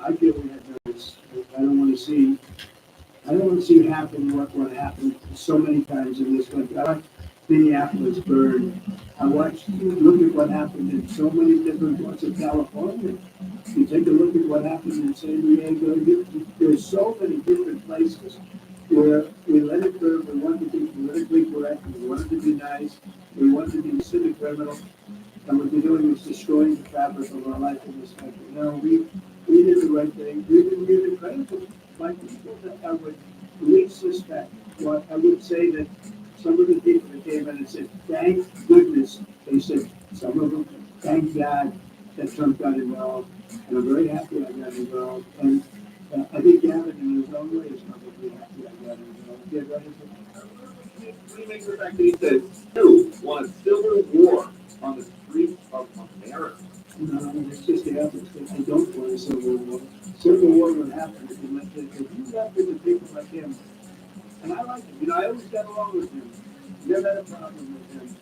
I feel we have nervous. I don't want to see. I don't want to see happen what happened so many times in this country. I watched Minneapolis burn. I watched look at what happened in so many different parts of California. You take a look at what happened in San Diego. There's so many different places where we let it burn. We want to be politically correct. We want to be nice. We want to be civic criminal. And what we're doing is destroying the fabric of our life in this country. No, we did the right thing. We've been given credit by people that I would least suspect. Well, I would say that some of the people that came in and said, thank goodness, they said, some of them, thank God that Trump got involved. And I'm very happy I got involved. And I think Gavin, in his own way, is probably happy I got involved. Yeah, that is it. What do you make of the fact that he said, you want a civil war on the streets of America? No, it's just the ethics that they don't want a civil war. Civil war would happen if you left it with people like him. And I like him. I always got along with him. Never had a problem with him.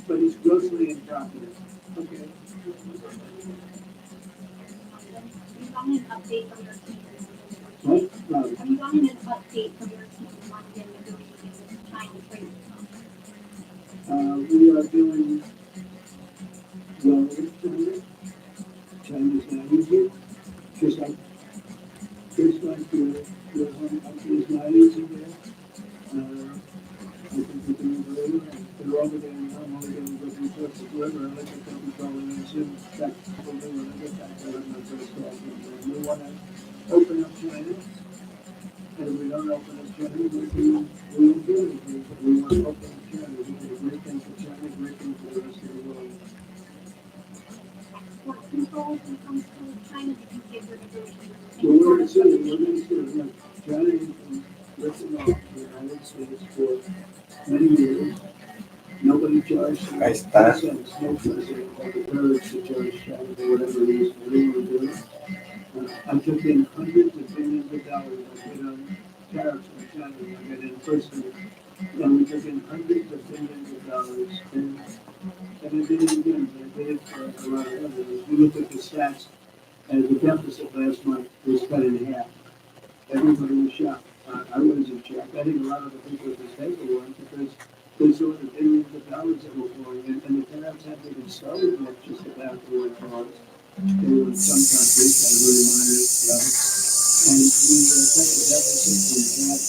But he's grossly incompetent. Okay. Have you gotten an update from your team? What? No. Have you gotten an update from your team on the negotiations with China trade? We are doing well with China. China's not easy. Just like your home country is not easy there. I think we're doing very well. They're over there now. I'm only going to go through Texas River and let them come controlling and soon. Back when I get back there, I'm not going to start. We want to open up China. And if we don't open up China, we won't do anything. But we want to open up China. We do a great thing for China, great thing for the rest of the world. What controls when it comes to China do you give your negotiations? Well, we're going to see. Look, China has been ripping off the United States for many years. Nobody charged them. Ahí está. No president had the courage to charge China for whatever it is they were doing. I took in hundreds of billions of dollars. I paid on tariffs from China. I got in personally. And we took in hundreds of billions of dollars. And I did it again. I did it for a lot of others. If you look at the stats, the deficit last month was cut in half. Everybody was shocked. I wasn't shocked. I think a lot of the people at this table weren't because they saw the billions of dollars that were flowing in, and the tariffs hadn't even started yet, just about the way cars. They were in some countries at a very minor level. And we cut the deficit in half.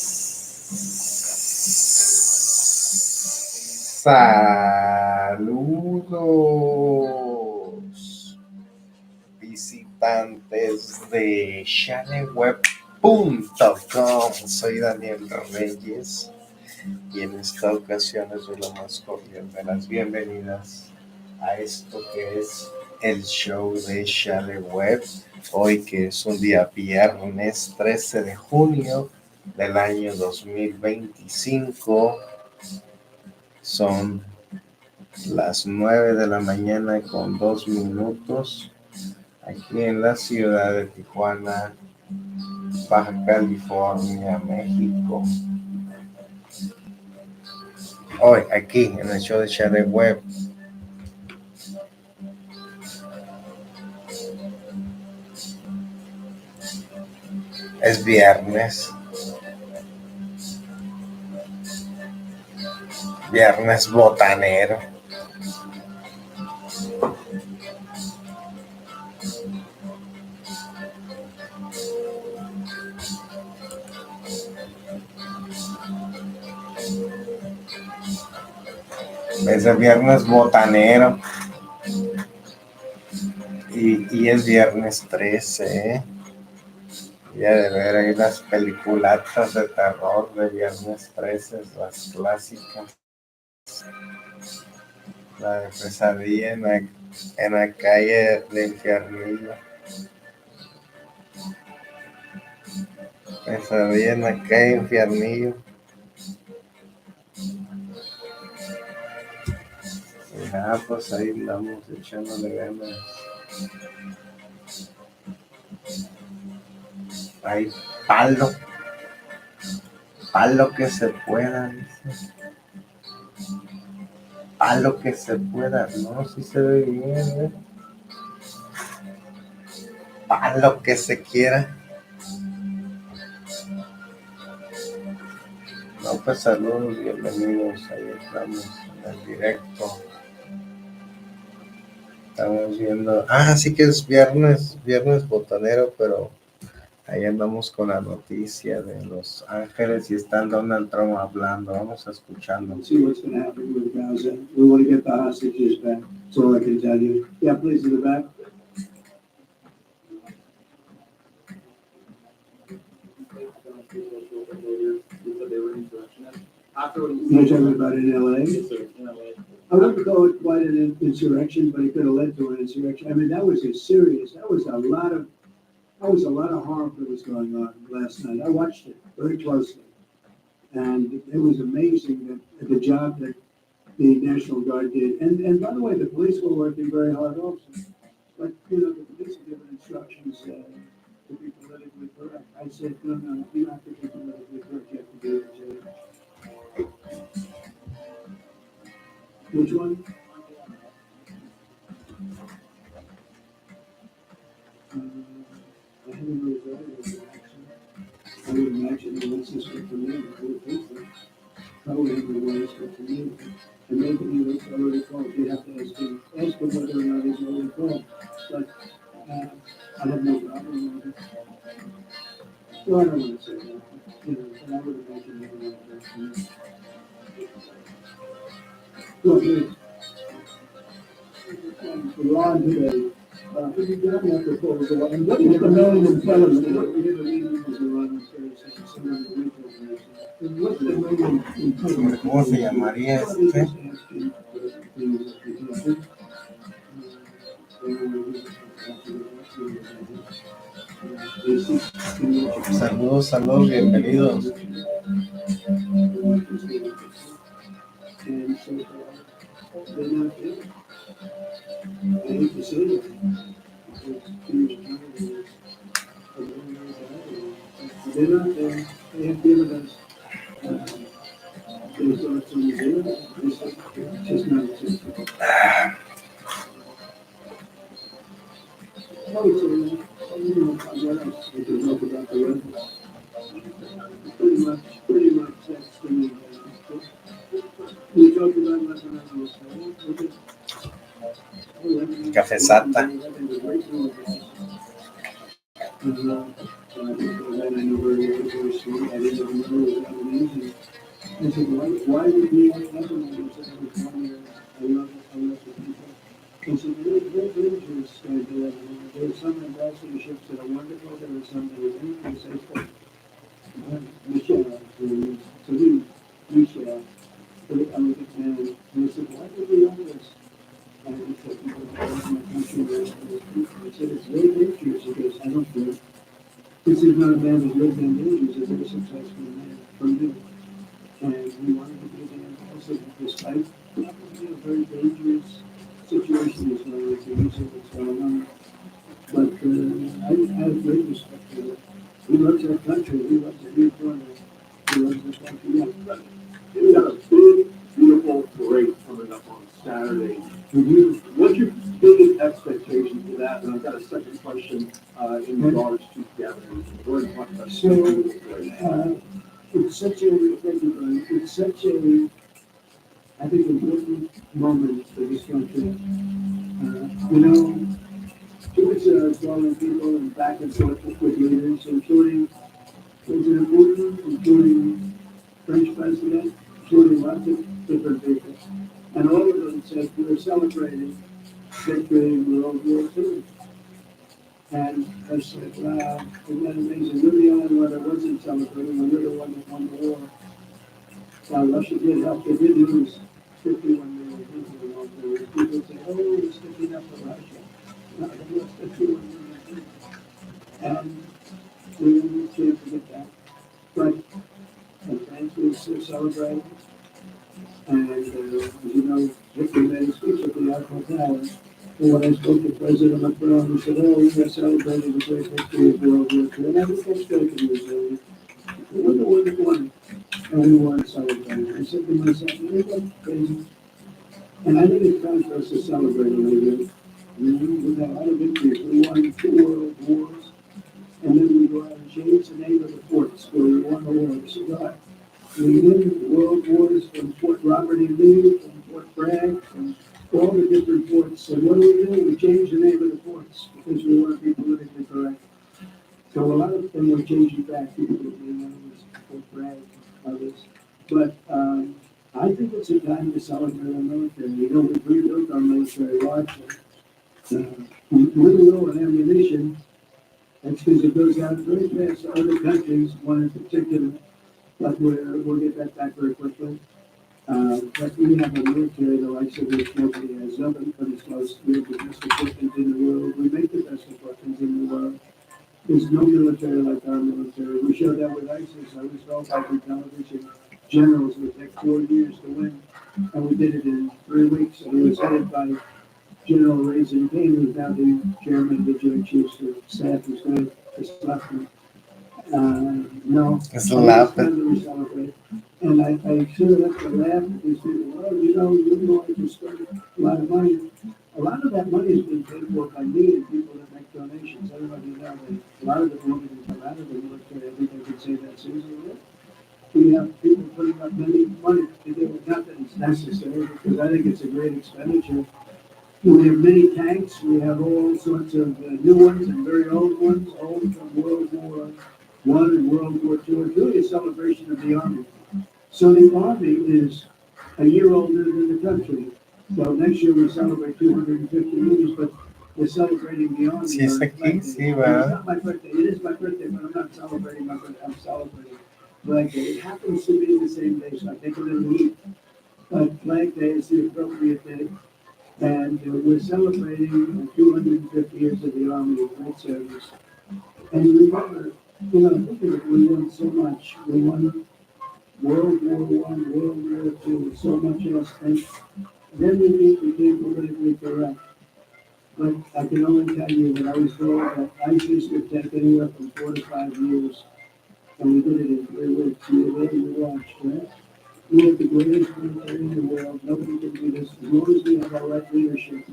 Saludos, visitantes de shaleweb.com. Soy Daniel Reyes y en esta ocasión les doy la más cordial de las bienvenidas a esto que es el show de Shaleweb. Hoy que es un día viernes 13 de junio del año 2025. Son las 9 de la mañana con 2 minutos aquí en la ciudad de Tijuana, Baja California, México. Hoy aquí en el show de Shaleweb. Es viernes. Viernes botanero. Es el viernes botanero. Y es viernes 13, ¿eh? Ya de ver ahí las peliculatas de terror de viernes 13, las clásicas. La de pesadilla en la calle de Infiernillo. Pesadilla en la calle de Infiernillo. Y nada, pues ahí andamos echándole ganas. Hay palo que se pueda, dice. Palo que se pueda, no, si se ve bien, ¿eh? para lo que se quiera. No, pues saludos, bienvenidos, ahí estamos en el directo. Estamos viendo, sí que es viernes botanero, pero ahí andamos con la noticia de Los Ángeles y están Donald Trump hablando, vamos a escucharlo. See what's going to happen with Gaza. We want to get the hostages back. That's all I can tell you. Yeah, please, in the back. You're talking about in LA? I wouldn't call it quite an insurrection, but it could have led to an insurrection. I mean, that was a lot of harm that was going on last night. I watched it very closely. And it was amazing that the job that the National Guard did. And by the way, the police were working very hard also. But, the police were given instructions to be politically correct. I said, no, you have to be politically correct. You have to do it. Which one? I haven't really read it, actually. I would imagine unless it's good for me, I would think so. Probably everyone is good for me. And maybe he was already called. You have to ask him whether or not he's already called. But I have no problem with it. Well, I don't want to say that. But I would imagine everyone is good for me. Well, good. Ron today. Could you get me after call? And what is the man in television? We have a meeting with Ron Thursday. What's the man in television? ¿Cómo se llamaría este? Saludos, bienvenidos. They have given us just not acceptable. I would say, what else? We can talk about the weather. Pretty much that's the main thing. We talked about last night. Cafezata. I said, why would we have happened? I love the people. I said, they're dangerous. There are some ambassadorships that are wonderful. There are some that are very successful. Michelle, Michelle, and I said, why did we all this? And he said, I said, it's very dangerous. He goes, I don't care. This is not a man that lives in danger. He's a very successful man from you. And we wanted to be an ambassador despite probably a very dangerous situation as well as the reason what's going on. But I have great respect for him. He loves our country. He loves every corner. He loves the country. Yeah. We've got a big, beautiful parade coming up on Saturday. What's your biggest expectation for that? And I've got a second question in regards to gathering. Go ahead and talk about So, it's such a, I think, important moment for this country. Too much calling people and back and forth with leaders, including President Putin, including French president, including lots of different people. And all of them said we were celebrating victory in World War II. And I said, wow, isn't that amazing? We're the only one that wasn't celebrating, and we're the one that won the war. Now, Russia did help, they did lose 51 million people in all the war. People say, oh, we're sticking up for Russia. No, they lost 51 million people. And we can't forget that. But France was celebrating. And, as you know, Hitler made a speech at the Eiffel Tower. And when I spoke to President Macron, he said, oh, we are celebrating the great victory of World War II. And I think that's great to do. We're the one that won. And we weren't celebrating. I said to myself, that's crazy. And I think it's time for us to celebrate a little bit. We've had a lot of victories. We won 2 world Sweden, world wars from Fort Robert E. Lee, from Fort Bragg, from all the different forts. And what do? We changed the name of the forts because we want to be politically correct. So a lot of them were changing back to Fort Bragg and others. But I think it's a time to celebrate our military. You know, we've rebuilt our military largely. With low on ammunition, that's because it goes out very fast to other countries, one in particular, but we'll get that back very quickly. But we have a military the likes of which nobody has. Nobody comes close. We have the best equipment in the world. We make the best equipment in the world. There's no military like our military. We showed that with ISIS. I was told by the television generals it would take 4 years to win, and we did it in 3 weeks. And it was headed by General Raisin Kane, who's now the chairman of the Joint Chiefs of Staff, who's going to slap me. No, It's laughing. we celebrate. And I sort of have to laugh at these people. Well, you know, you're going to spend a lot of money. A lot of that money has been paid for by me and people that make donations. Everybody knows that a lot of the money that come out of the military, I think I could say that seriously. We have people putting up many money to do it. Not that it's necessary, because I think it's a great expenditure. We have many tanks. We have all sorts of new ones and very old ones, old from World War I and World War II. It's really a celebration of the Army. So the Army is a year older than the country. So next year we celebrate 250 years, but we're celebrating the Army. Sí, es aquí, sí, It's ¿verdad? not my birthday. It is my birthday, but I'm not celebrating my birthday. I'm celebrating Flag Day. It happens to be the same day, so I take a little heat. But Flag Day is the appropriate day. And we're celebrating 250 years of the Army of Great Service. And remember, you know, think of it, we won so much. We won World War I, World War II, so much else. And then we became politically correct. But I can only tell you that I was told that ISIS would take anywhere from 4 to 5 years. And we did it in 3 weeks. You were there, you watched, right? We have the greatest military in the world. Nobody can do this. As long as we have our right leadership,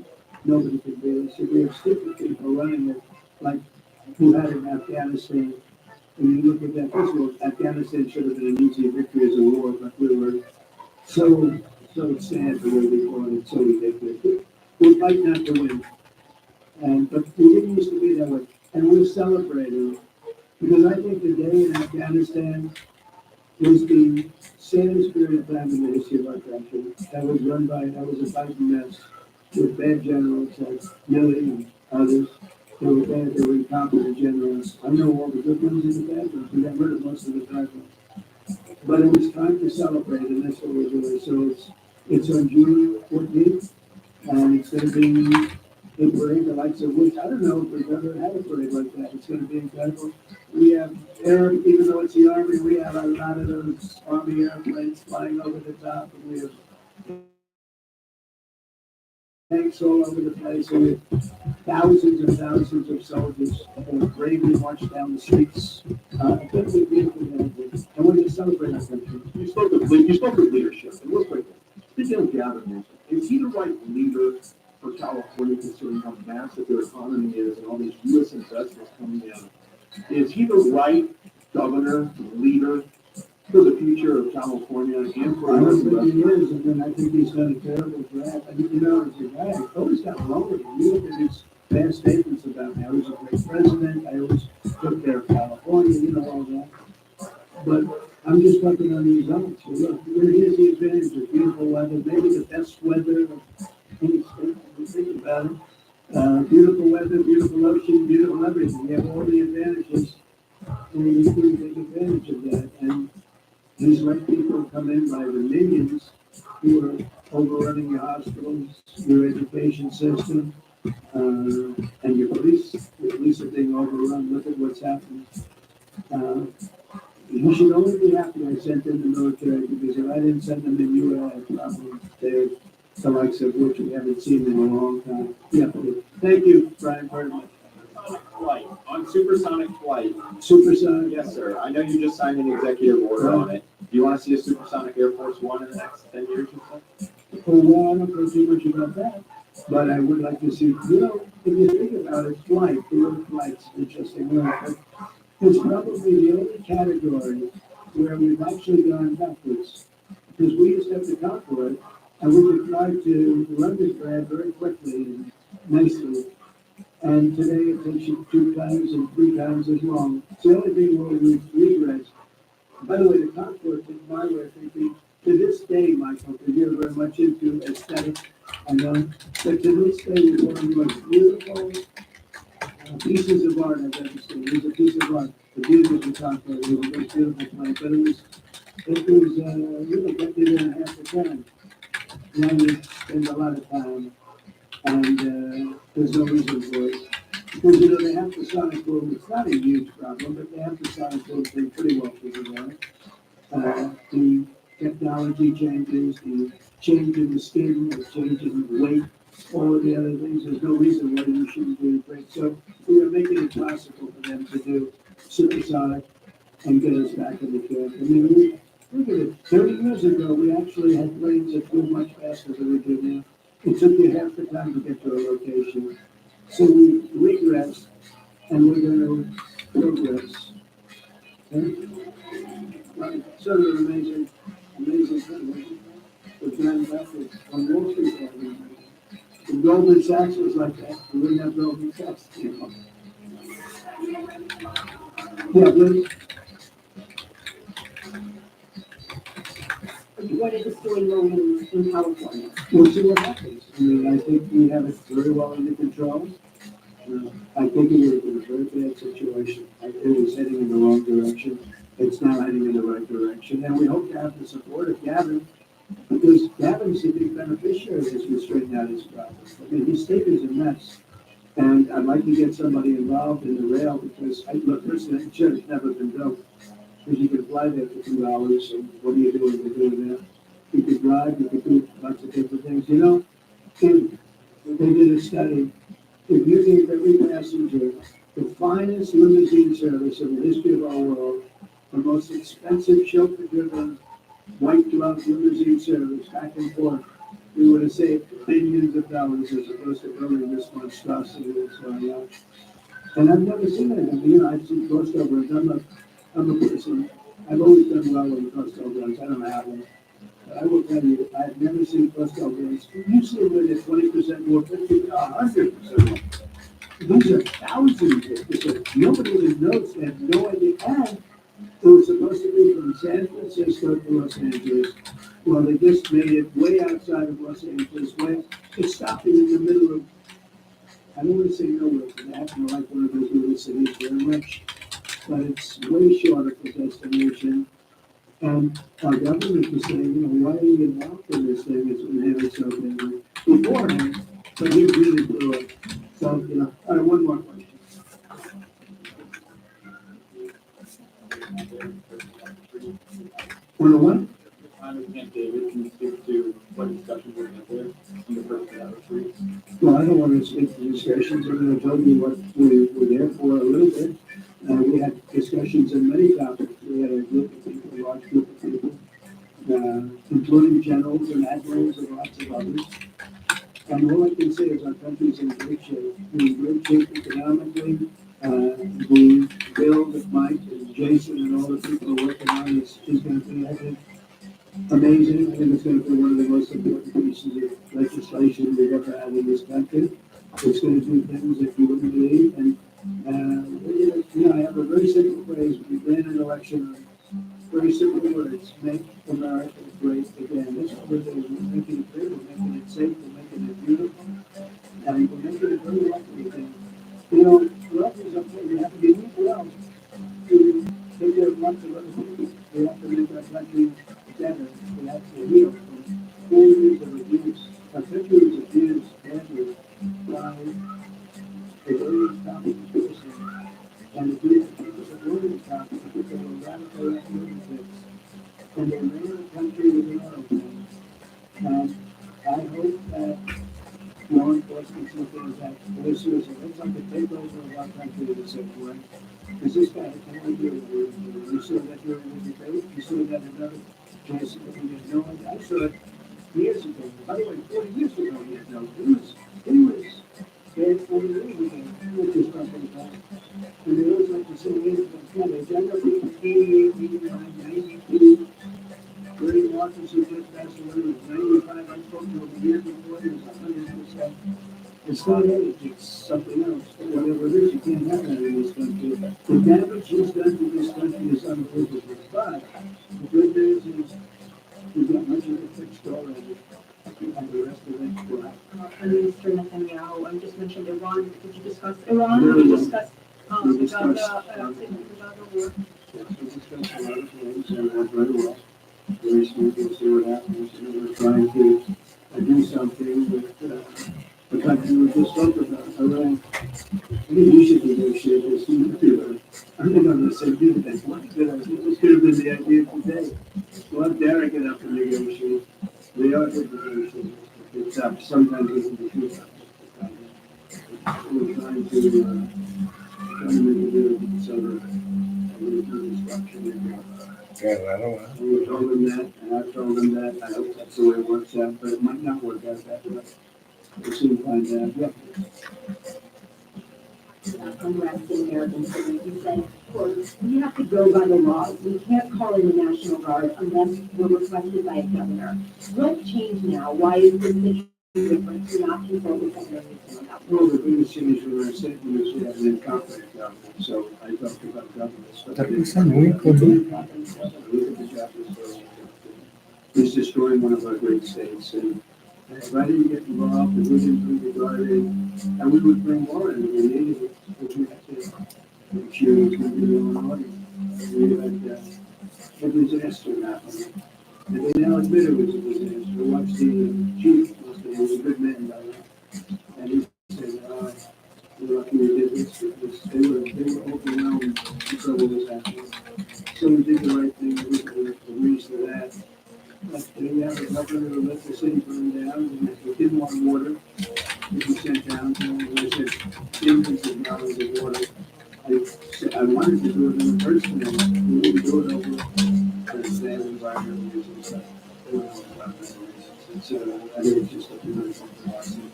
nobody can do this. So we have stupid people running it, like who had in Afghanistan. When you look at that, first of all, Afghanistan should have been an easy victory as a war, but we were so sad the way we fought it, so ridiculous. We fight not to win. But we didn't used to be that way. And we're celebrating, because I think the day in Afghanistan was the saddest period of time in the history of our country. That was a fighting mess with bad generals like Milley and others. They were bad, they were incompetent generals. I know all the good ones and the bad ones. We got rid of most of the bad ones. But it was time to celebrate, and that's what we're doing. So it's on June 14th, and it's going to be a parade the likes of which I don't know if we've ever had a parade like that. It's going to be incredible. We have even though it's the Army, we have a lot of those Army airplanes flying over the top, and we have tanks all over the place, and we have thousands and thousands of soldiers that bravely march down the streets. It's going to be beautiful, and we're going to celebrate our country. You spoke of leadership, and real quick, speaking of gathering, is he the right leader for California, considering how massive their economy is and all these U.S. investments coming in? Is he the right governor, leader for the future of California and for I the don't rest of think he us? is, and then I think he's done a terrible job. I mean, you know, as a guy, I always got along with him. You look at his past statements about me. I was a great president. I always took care of California, you know, all that. But I'm just talking on the results. So look, here's the advantage of beautiful weather, maybe the best weather of any state. You think about it. Beautiful weather, beautiful ocean, beautiful everything. You have all the advantages, and you need to take advantage of that. And these right people come in by the millions who are overrunning your hospitals, your education system, and your police. The police are being overrun. Look at what's happening. You should only be happy I sent in the military, because if I didn't send them in, you would have problems there. The likes of which we haven't seen in a long time. Yeah, please. Thank you, Brian, very much. Flight, on supersonic flight. Supersonic. Yes, sir. I know you just signed an executive order on it. Do you want to see a supersonic Air Force One in the next 10 years or so? Well, I don't know too much about that, but I would like to see, you know, if you think about it, flight, the word flight's interesting word, but it's probably the only category where we've actually gone backwards. Because we used to have to count for it, and we could try to run this grad very quickly and nicely. And today it takes you 2 times and 3 times as long. It's the only thing where we regress. By the way, the concourse, in my way of thinking, to this day, Michael, because you're very much into aesthetics, I know, but to this day, it's one of the most beautiful pieces of art I've ever seen. It was a piece of art. The beauty of the concourse, it was a very beautiful play, but it was really kept it in half the time. Now you spend a lot of time, and there's no reason for it. Because, they have the sonic boom, it's not a huge problem, but they have the sonic boom thing pretty well figured out. The technology changes, the change in the skin, the change in the weight, all of the other things, there's no reason why you shouldn't do it great. So we are making it possible for them to do supersonic and get us back in the camp. I mean, look at it, 30 years ago, we actually had planes that flew much faster than we do now. It took you half the time to get to a location. So we regress and we're going to progress. Okay? Sort of an amazing thing. We're going backwards on Wall Street. If Goldman Sachs was like that, we wouldn't have Goldman Sachs. Yeah, please. What is going on in California? We'll see what happens. I mean, I think we have it very well under control. I think it was a very bad situation. It was heading in the wrong direction. It's now heading in the right direction. And we hope to have the support of Gavin, because Gavin's the big beneficiary as we straighten out his problems. I mean, his state is a mess. And I'd like to get somebody involved in the rail, because look, personally, the chair's never been built. Because you can fly there for $2, and what are you doing to do there? You could drive, you could do lots of different things. They did a study. If you gave every passenger the finest limousine service in the history of our world, the most expensive chauffeur-driven white glove limousine service back and forth, we would have saved billions of dollars as opposed to building this monstrosity that's going on. And I've never seen it. I've seen cost overruns. I'm a person, I've always done well with cost overruns. I don't have them. But I will tell you, I've never seen cost overruns. Usually when they're 20% more, 50, 100% more. These are thousands of percent. Nobody even knows. They have no idea. And it was supposed to be from San Francisco to Los Angeles. Well, they just made it way outside of Los Angeles. It's stopping in the middle of, I don't want to say nowhere, because I happen to like one of those little cities very much. But it's way short of the destination. And our government is saying, why are you involved in this thing? It's been having so many beforehand, but he's really through it. So, all right, one more question. One on one? Congressman David, can you speak to what discussions were had there in the first retreat? Well, I don't want to speak to discussions. I'm going to tell you what we were there for a little bit. We had discussions on many topics. We had a group of people, a large group of people, including generals and admirals and lots of others. And all I can say is our country's in great shape. We're in great shape economically. The bill that Mike and Jason and all the people are working on is going to be, I think, amazing. I think it's going to be one of the most important pieces of legislation we've ever had in this country. It's going to do things that you wouldn't believe. And, I have a very simple phrase. We ran an election on very simple words: make America great again. This is what we're doing. We're making it great. We're making it safe. We're making it beautiful. And we're making it very likely again. Love is up there. We have to be well to take care of lots of other people. We have to make our country better. We have to heal from 4 years of abuse. Our country was abused badly by a very incompetent person. And the people that were incompetent, they were radical lunatics. And they ran the country with an aeroplane. And I hope that law enforcement something that this is it's like a takeover of our country in a certain way. Because this guy had no idea what we were doing. We saw that during the debate. We saw that in other cases that we had no idea. I saw it years ago. By the way, 40 years ago, he had no. He was dead 40 years ago. He was just not going to die. And they always like to say, Yeah, they got up in 88, 89, 92, 30 officers just passed away, 95, I spoke to them a year before, it was 100%. It's not age, it's something else, whatever it is, you can't have that in this country. The damage he's done to this country is unbelievable, but the good news is, we've got much of it fixed already, and the rest of it, well, Prime Minister Netanyahu, I just mentioned Iran. Did you discuss Iran? Did you discuss We the discussed, Gaza war? yes, we discussed a lot of things, and it went very well. Very smooth, we'll see what happens, and we're trying to do something with, the country we just spoke about, Iran. I think you should negotiate this, I'm not gonna say do that, what did I think this could have been the idea today? Well, Derek get up and negotiate, they are good negotiators, it's tough, sometimes it can be too tough. We're trying to make a deal, so that we can structure it. Qué raro, ¿eh? And we told them that, and I told them that, I hope that's the way it works out, but it might not work out that way. We'll soon find out, yeah. Congrats to Americans, you said, quote, we have to go by the law. We can't call in the National Guard unless we're requested by a governor. What changed now? Why is this situation different to not consult with governor? Well, the biggest thing is when I said was we have an incompetent government, so I talked about governments. Otra cosa muy común. Look at the job he's destroying one of our great states, and if I didn't get involved, and we didn't bring the guard in, and we would bring more in, we needed it, which we had to make sure it was going to be the wrong audience. We had a disaster happening, and they now admit it was a disaster. Watch the chief, he was a good man, by the way, and he said, we're lucky we did this, because they were overwhelmed, the trouble was happening. So we did the right thing, we agreed to that. But we have a governor who let the city burn down, and if we didn't want water, we were sent down to, and I said, millions of gallons of water. I said, I wanted to do it in person, and we didn't do it over the environmental reasons, stuff. There were no environmental reasons, and so I think it's just a beautiful philosophy.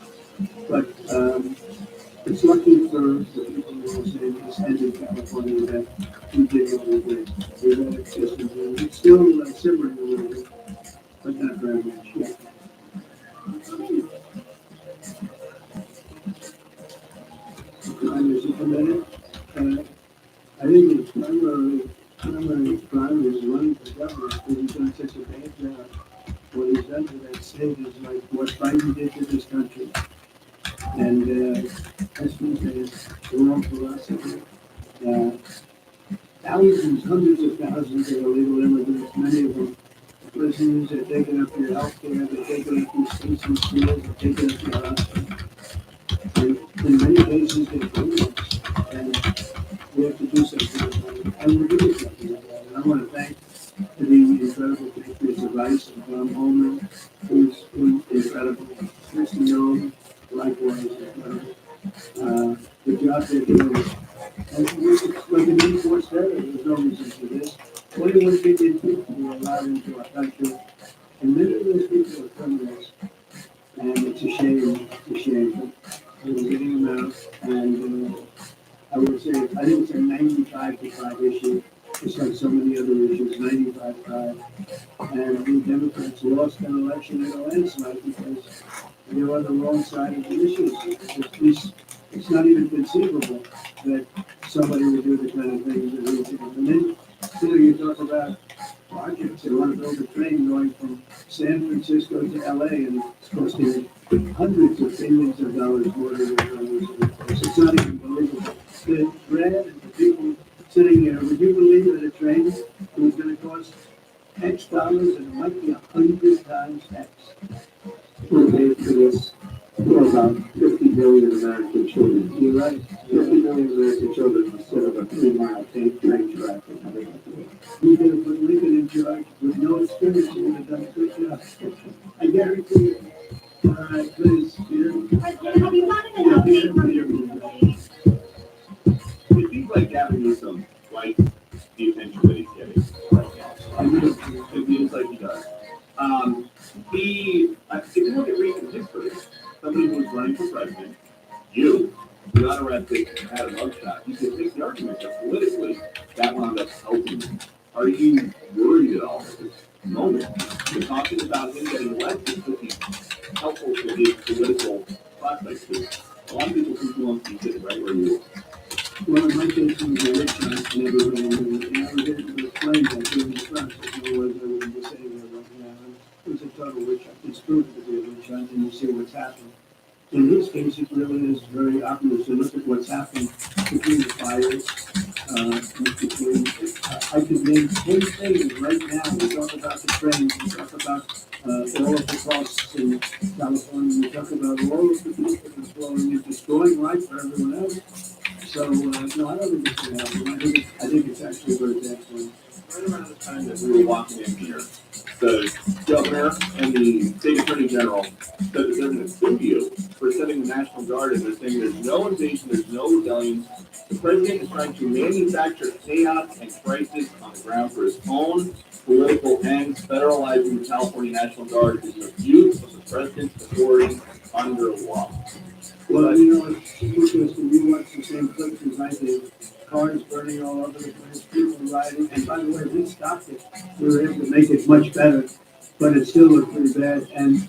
But, it's lucky for the people in Los Angeles and in California that we did what we did. We had access to it. It's still simmering a little bit, but not very much yet. Crime is implemented. I think the primary crime is running for governor because he's done such a bad job. What he's done to that state is like what Biden did to this country. And that's the wrong philosophy. Thousands, hundreds of thousands of illegal immigrants, many of them prisoners, they're taking up your health care, they're taking up your states and schools, they're taking up your hospitals. And in many cases, they're criminals. And we have to do something about it. And we're doing something about it. And I want to thank the incredible patriots of ICE and Tom Holman, who's incredible. Kristen Young, likewise incredible. The job they're doing. And it's like an enforced area, there's no reason for this. 21 million people were allowed into our country, and many of those people are criminals. And it's a shame, We're getting them out, and I would say, I think it's a 95-5 issue, just like so many other issues, 95-5. And the Democrats lost an election in a landslide because they were on the wrong side of the issues. It's not even conceivable that somebody would do the kind of things that we do. And then, you talk about projects, they want to build a train going from San Francisco to LA, and it's costing hundreds of billions of dollars more than it's not even believable. The dread and the people sitting here, would you believe that a train was going to cost X dollars and it might be 100 times X? We're paying for this for about 50 million American children. You're right. 50 million American children instead of a 3-mile train track. We could have put Lincoln in charge with no experience. He would have done a good job. I guarantee you. All right, please, Peter. Have you gotten an update from your community? It seems like Gavin Newsom likes the attention that he's getting right now. It feels like he does. If you look at recent history, somebody who's running for president, who got arrested, had a mugshot, you can make the argument that politically, that wound up helping him. Are you worried at all at this moment? You're talking about him getting elected could be helpful to his political prospects. Because a lot of people think he wants to be sitting right where you are. Well, in my case, he was a witch hunt and everything, and I was able to explain that during the process. Otherwise, I wouldn't be saying that right now. It was a total witch hunt. It's proven to be a witch hunt, and you see what's happened. In this case, it really is very obvious. You look at what's happened between the fires, I could name 10 things right now. We talk about the trains, we talk about all of the costs in California, we talk about all of the people that are flowing and destroying life for everyone else. So, no, I don't think it's going to happen. I think it's actually very bad for them. Right around the time that we were walking in here, the governor and the state attorney general said that they're going to sue you for sending the National Guard, and they're saying there's no invasion, there's no rebellion. The president is trying to manufacture chaos and crisis on the ground for his own political ends. Federalizing the California National Guard is an abuse of the president's authority under law. Well, you know, it's interesting. You watch the same clips as I did. Cars burning all over the place, people riding. And by the way, we stopped it. We were able to make it much better, but it still looked pretty bad. And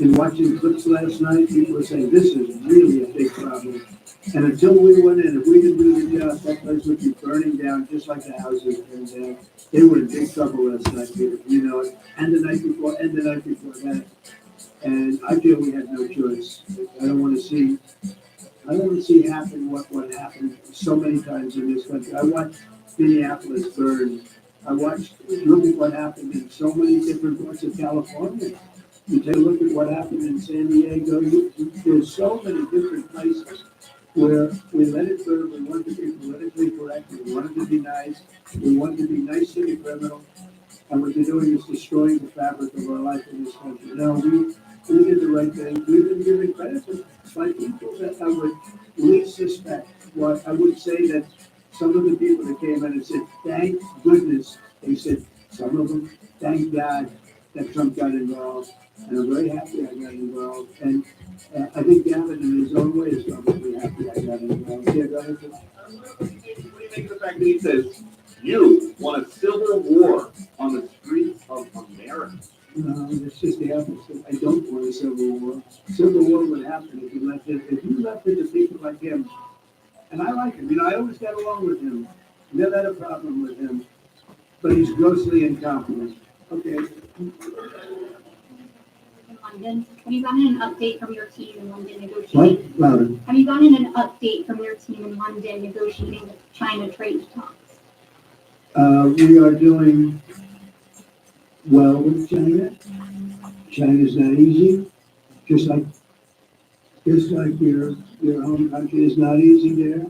in watching clips last night, people were saying, this is really a big problem. And until we went in, if we didn't do the job, that place would be burning down just like the houses burned down. They were in big trouble last night, Peter. You know it. And the night before, and the night before that. And I feel we had no choice. I don't want to see happen what happened so many times in this country. I watched Minneapolis burn. Look at what happened in so many different parts of California. You take a look at what happened in San Diego. There's so many different places where we let it burn. We wanted to be politically correct. We wanted to be nice. We wanted to be nice to the criminal. And what they're doing is destroying the fabric of our life in this country. No, we did the right thing. We've been giving credit by people that I would least suspect. Well, I would say that some of the people that came in and said, thank goodness, they said, some of them, thank God that Trump got involved. And I'm very happy I got involved. And I think Gavin, in his own way, is probably happy I got involved. Yeah, go ahead. What do you make of the fact that he says, you want a civil war on the streets of America? No, it's just the opposite. I don't want a civil war. Civil war would happen if you left it to people like him. And I like him. You know, I always got along with him. Never had a problem with him. But he's grossly incompetent. Okay. In London, have you gotten an update from your team in London negotiating? What? Louder. Have you gotten an update from your team in London negotiating the China trade talks? We are doing well with China. China's not easy, just like your home country is not easy there.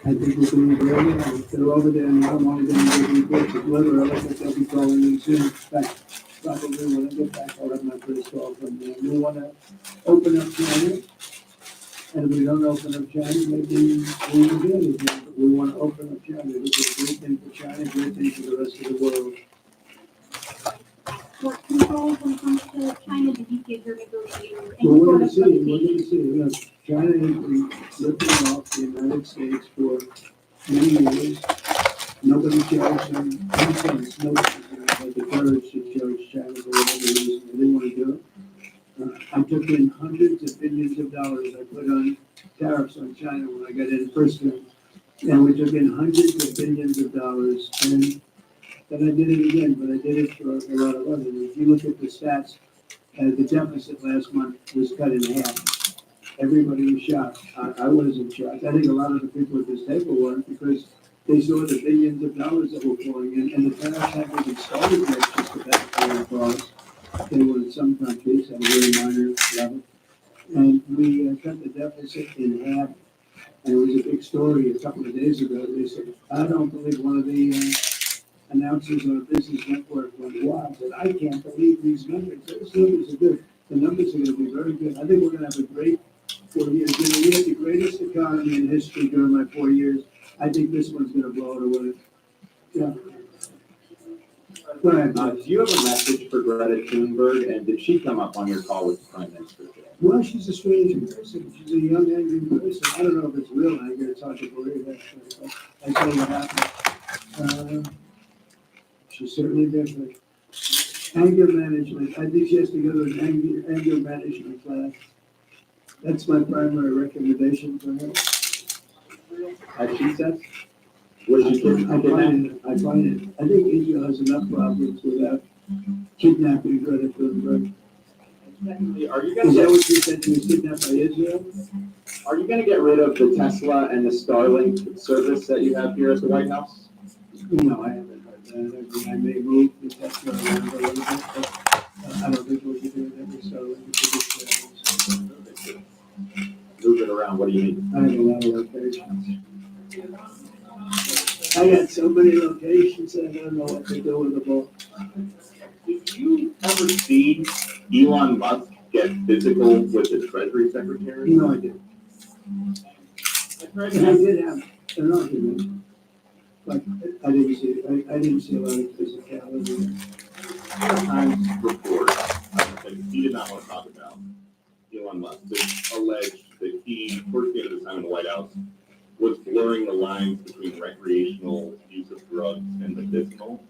I think we're doing very well. They're over there now. I'm only going to give reports of literally, but they'll be calling in soon. In fact, probably when I get back, I'll have my first call from them. We want to open up China. And if we don't open up China, maybe we won't do anything. But we want to open up China. This is a great thing for China, a great thing for the rest of the world. What controls when it comes to China did you give your negotiator? Well, we're going to see. You know, China has been ripping off the United States for many years. Nobody charged them any cents. Nobody had the courage to charge China for whatever reason they didn't want to do it. I took in hundreds of billions of dollars. I put on tariffs on China when I got in first time. And we took in hundreds of billions of dollars. And then I did it again, but I did it for a lot of others. If you look at the stats, the deficit last month was cut in half. Everybody was shocked. I wasn't shocked. I think a lot of the people at this table weren't because they saw the billions of dollars that were flowing in, and the tariffs haven't even started yet, just about to cross. They were in some countries at a very minor level. And we cut the deficit in half. And it was a big story a couple of days ago. They said, I don't believe one of the announcers on a business network went wild. Said, I can't believe these numbers. Those numbers are good. The numbers are going to be very good. I think we're going to have a great 4 years. You know, we had the greatest economy in history during my 4 years. I think this one's going to blow it away. Yeah. Go ahead. Do you have a message for Greta Thunberg, and did she come up on your call with the Prime Minister today? Well, she's a strange person. She's a young, angry person. I don't know if it's real anger. It's hard to believe actually, but I tell you what happened. She's certainly different. Anger management. I think she has to go to an anger management class. That's my primary recommendation for her. As she said? Was she kidnapped? I find it. I think Israel has enough problems without kidnapping Greta Thunberg. Are you Is gonna that get, what you said? She was kidnapped by Israel? are you gonna get rid of the Tesla and the Starlink service that you have here at the White House? No, I haven't heard that. I mean, I may move the Tesla around a little bit, but I don't think we'll be doing that with Starlink. Move it around, what do you mean? I have a lot of locations. I got so many locations, I don't know what to do with them all. Did you ever see Elon Musk get physical with the Treasury Secretary? No, I didn't. And I did have an argument, but I didn't see a lot of physicality. Times report that he did not want to talk about Elon Musk. It's alleged that he, towards the end of his time in the White House, was blurring the lines between recreational use of drugs and medicinal.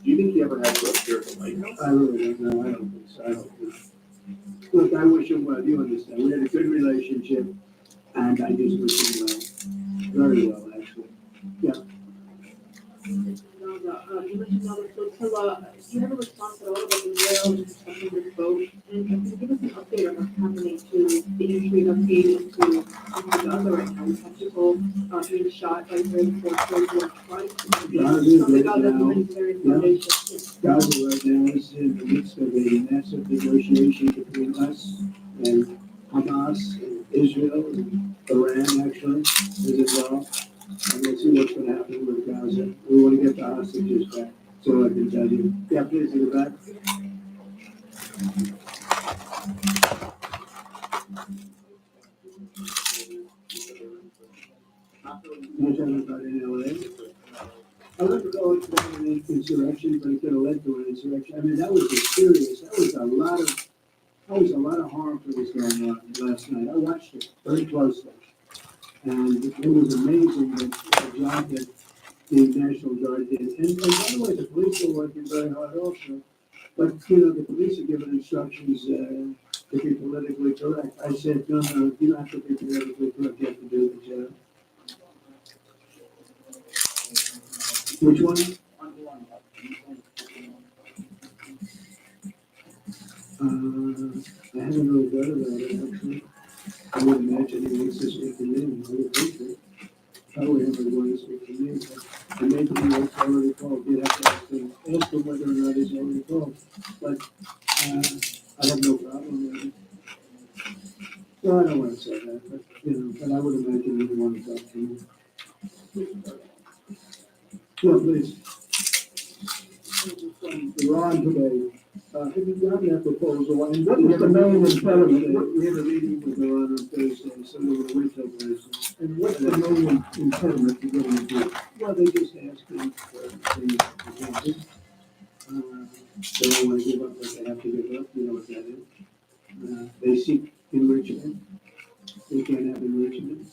Do you think he ever had drugs here at the White House? I really don't know, I don't think so, I don't think. Look, I wish him well, you understand, we had a good relationship, and I just wish him well, very well, actually. You mentioned other folks, so you have a response at all about the rail and discussing this boat, and can you give us an update on what's happening to the entry of aid into Gaza right now? We have people being shot by Israeli forces who are trying to something about the humanitarian foundation. Gaza right now is in the midst of a massive negotiation between us and Hamas and Israel and Iran actually is involved. And we'll see what's gonna happen with Gaza. We wanna get the hostages back, so I can tell you. Yeah, please, in the back. You're talking about in LA? I wouldn't call it an insurrection, but it could have led to an insurrection. I mean, that was a lot of harm that was going on last night. I watched it very closely. And it was amazing that the job that the National Guard did. And by the way, the police are working very hard also. But, the police are given instructions to be politically correct. I said, no, you don't have to be politically correct, you have to do the job. Which one? I haven't really thought about it, actually. I would imagine he wants to speak to me, I would think that. Probably everyone wants to speak to me, but I may be already called, you have to ask him whether or not he's already called. But, I have no problem with it. Well, I don't want to say that, but, but I would imagine he'd want to talk to me. Yeah, please. Ron today, have you gotten that proposal? And what is the main impediment? We had a meeting with Ron on Thursday, so we were wait till Thursday. And what's the main impediment to getting it done? Well, they just asked me for things to do. They don't want to give up what they have to give up, you know what that is. They seek enrichment. They can't have enrichment.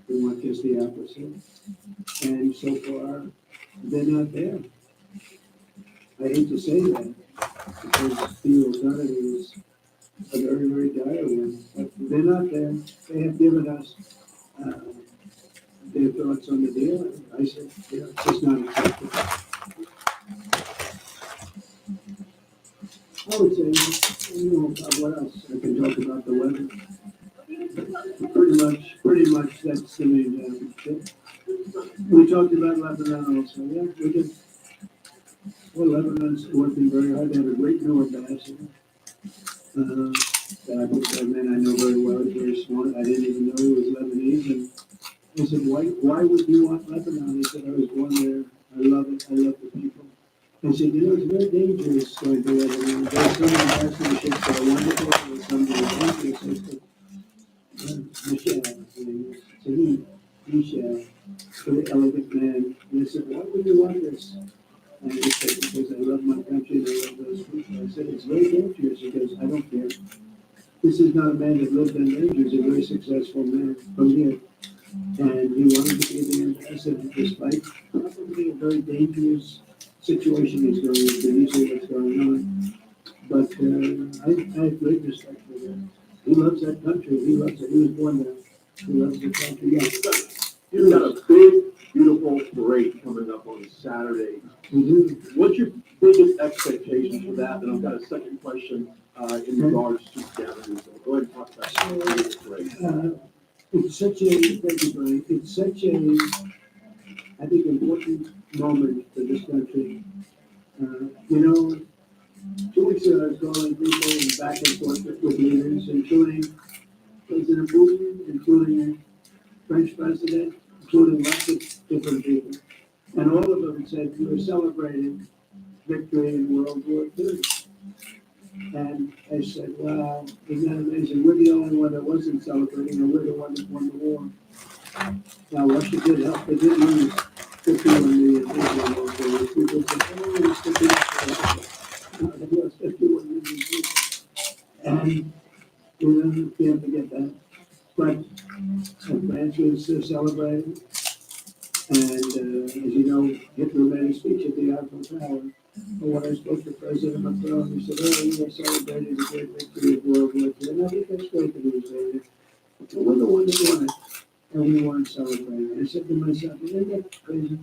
They want just the opposite. And so far, they're not there. I hate to say that, because the alternative is a very, very dire one, but they're not there. They have given us their thoughts on the deal, and I said, it's just not acceptable. I would say, what else? I can talk about the weather. Pretty much that's the main thing. We talked about Lebanon also, yeah, we did. Well, Lebanon's working very hard. They have a great new ambassador. That man I know very well. He's very smart. I didn't even know he was Lebanese. And I said, why would you want Lebanon? He said, I was born there. I love it. I love the people. I said, it's very dangerous going to Lebanon. There's some ambassadorships that are wonderful. There's some that are dangerous. Michelle, very elegant man. And I said, why would you want this? And I said, because I love my country and I love those people. I said, it's very dangerous. He goes, I don't care. This is not a man that lived in danger. He's a very successful man from here. And he wanted to be the ambassador despite probably a very dangerous situation he's going into. You see what's going on. But I have great respect for him. He loves that country. He loves it. He was born there. He loves the country. Yeah. You've got a big, beautiful parade coming up on Saturday. Mhm. What's your biggest expectation for that? And I've got a second question in regards to gatherings. So go ahead and talk about the parade. It's such a, thank you, Brian. It's such a, I think, important moment for this country. You know, 2 weeks ago, I was calling people back and forth with leaders, including President Putin, including French president, including lots of different people. And all of them said, we're celebrating victory in World War II. And I said, wow, isn't that amazing? We're the only one that wasn't celebrating, and we're the one that won the war. Now, Russia did help. They did lose 51 million people. People said, oh, it's 51 million. They lost 51 million people. And you can't forget that. But France was celebrating. And as you know, Hitler made a speech at the Eiffel Tower. And when I spoke to President Macron, he said, oh, we are celebrating the great victory of World War II. And I think that's great that he was there. But we're the one that won it, and we weren't celebrating. I said to myself, isn't that crazy?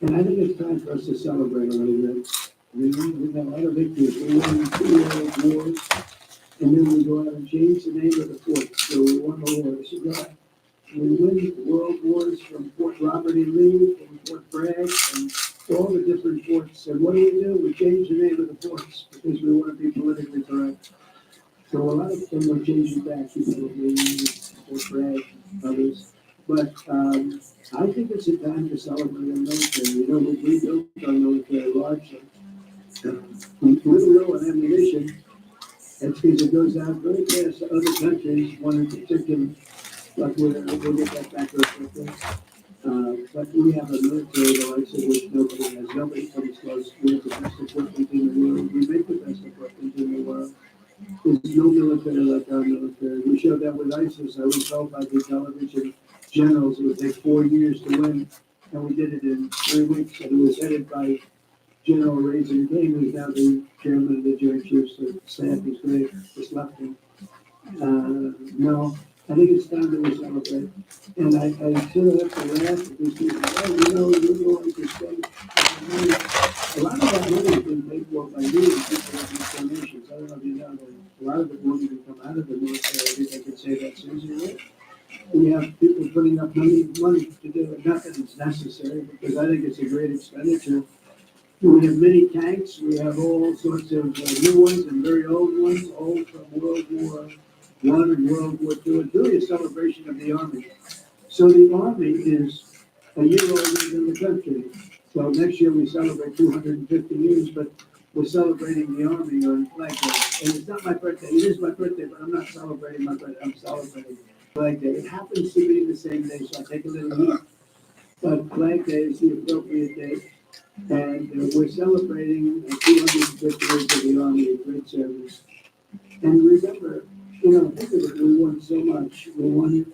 And I think it's time for us to celebrate a little bit. We've had a lot of victories. We won 2 world wars, and then we go out and change the name of the fort. So we won the war. I said, God, we win world wars from Fort Robert E. Lee, from Fort Bragg, and all the different forts. And what do? We change the name of the forts because we want to be politically correct. So a lot of them were changing back, Fort Bragg, others. But I think it's a time to celebrate our military. You know, we rebuilt our military largely. With little on ammunition, that's because it goes out very fast to other countries, one in particular. But we'll get that back real quickly. But we have a military that likes it, which nobody has. Nobody comes close. We have the best equipment in the world. We make the best equipment in the world. There's no military like our military. We showed that with ISIS. I was told by the television generals it would take 4 years to win, and we did it in 3 weeks. And it was headed by General Raisin King, who's now the chairman of the Joint Chiefs of Staff. He's great. Just left him. No, I think it's time that we celebrate. And I sort of have to laugh at these people. Oh, you know, you're going to say, a lot of that money has been paid for by you and people with these donations. I don't know if you know that a lot of it won't even come out of the military. I think I could say that seriously. We have people putting up money to do it. Not that it's necessary, because I think it's a great expenditure. We have many tanks. We have all sorts of new ones and very old ones, all from World War I and World War II. It's really a celebration of the Army. So the Army is a year older than the country. So next year we celebrate 250 years, but we're celebrating the Army on Flag Day. And it's not my birthday. It is my birthday, but I'm not celebrating my birthday. I'm celebrating Flag Day. It happens to be the same day, so I take a little heat. But Flag Day is the appropriate day. And we're celebrating 250 years of the Army, a great service. And remember, you know, think of it, we won so much. We won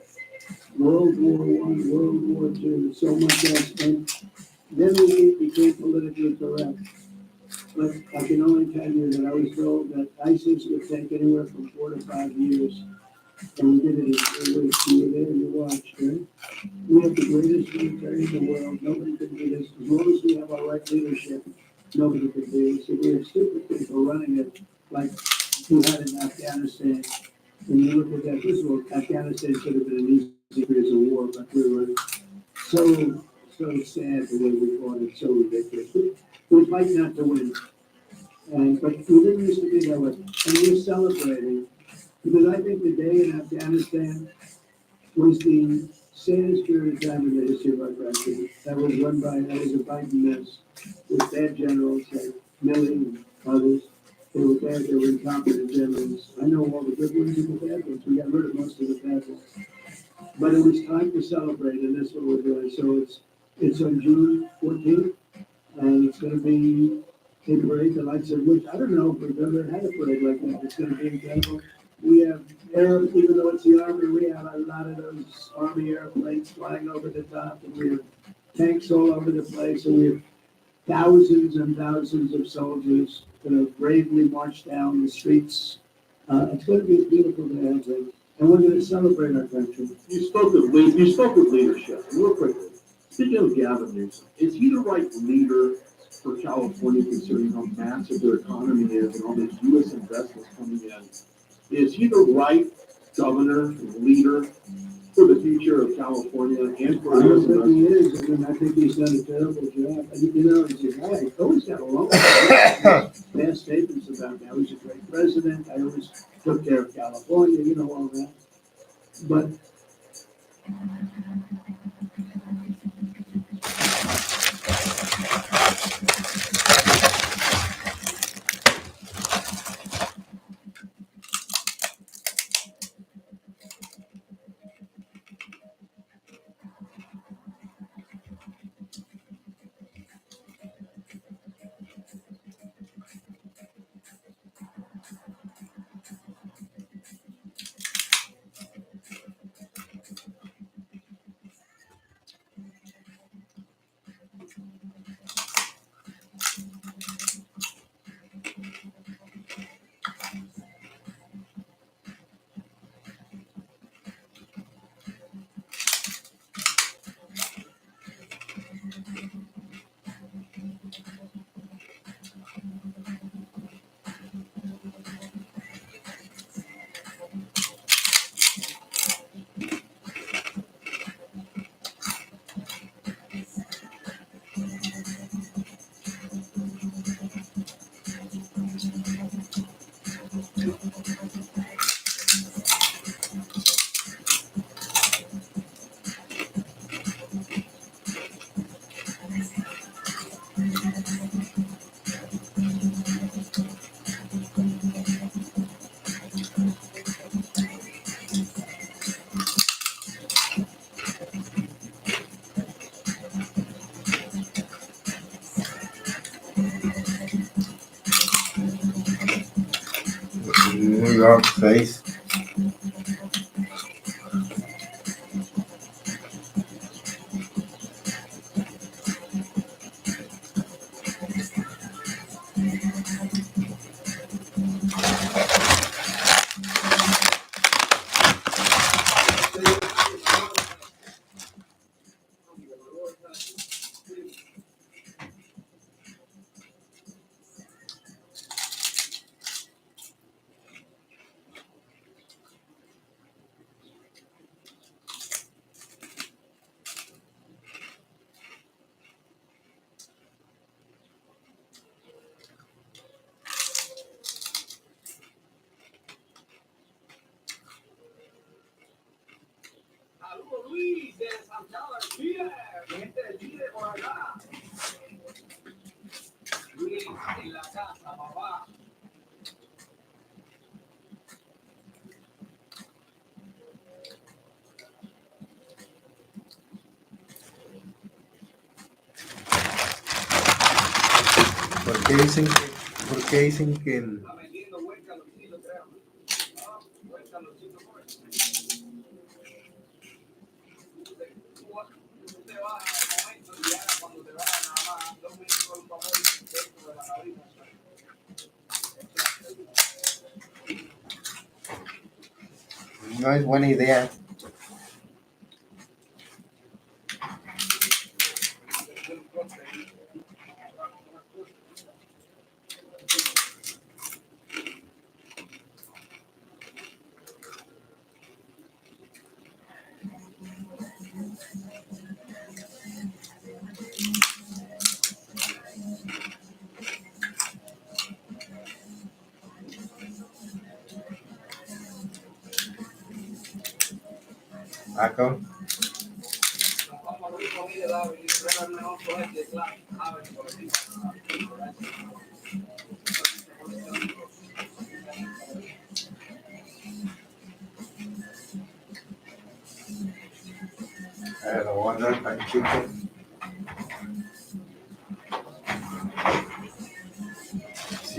World War I, World War II, so much else. And then we became politically correct. But I can only tell you that I was told that ISIS would take anywhere from 4 to 5 years. And we did it in 3 weeks. You were there, you watched, right? We have the greatest military in the world. Nobody can do this. As long as we have our right leadership, nobody can do this. So we have stupid people running it like we had in Afghanistan. When you look at that, first of all, Afghanistan should have been an easy series of war, but we were so sad the way we fought it, so ridiculous. We fight not to win. But we didn't used to be that way. And we're celebrating. Because I think the day in Afghanistan was the saddest period of time in the history of our country. That was a Biden mess with bad generals like Milley and others. They were bad, they were incompetent generals. I know all the good ones and the bad ones. We got rid of most of the bad ones. But it was time to celebrate, and that's what we're doing. So it's on June 14th, And it's gonna be a parade, the likes of which, I don't know if we've ever had a parade like that, it's gonna be incredible. We have air, even though it's the army, we have a lot of those army airplanes flying over the top, and we have tanks all over the place, and we have thousands and thousands of soldiers that have bravely marched down the streets. It's gonna be a beautiful day, I think, and we're gonna celebrate our country. You spoke of leadership, real quickly. Speaking of Gavin Newsom, is he the right leader for California considering how massive their economy is and all these U.S. investments coming in? Is he the right governor, leader for the future of California and I for don't U.S. think he investments? is, I mean, I think he's done a terrible job. And, you know, he's a guy, he's always got a long, past statements about me. I was a great president, I always took care of California, you know, all that. But New York face. ¿Por qué dicen que, por qué dicen que no es buena idea? Acá. Lo voy a dar para chico.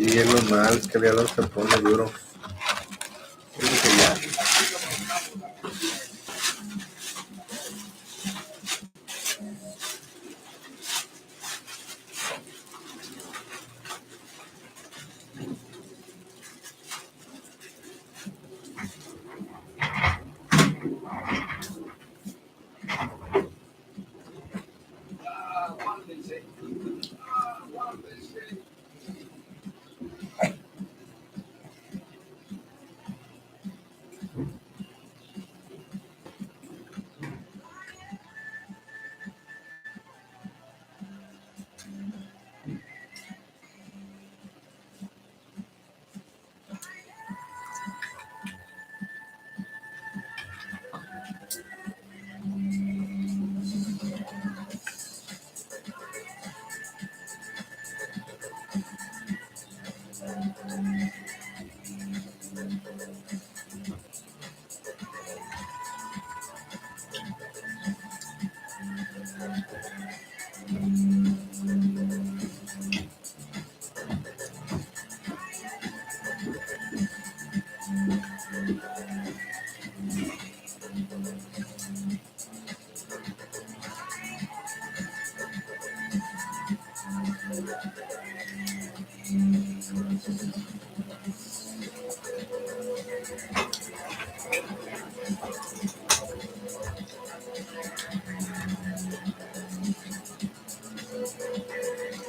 Sí, es normal, es que el diálogo se pone duro. Yo creo que ya.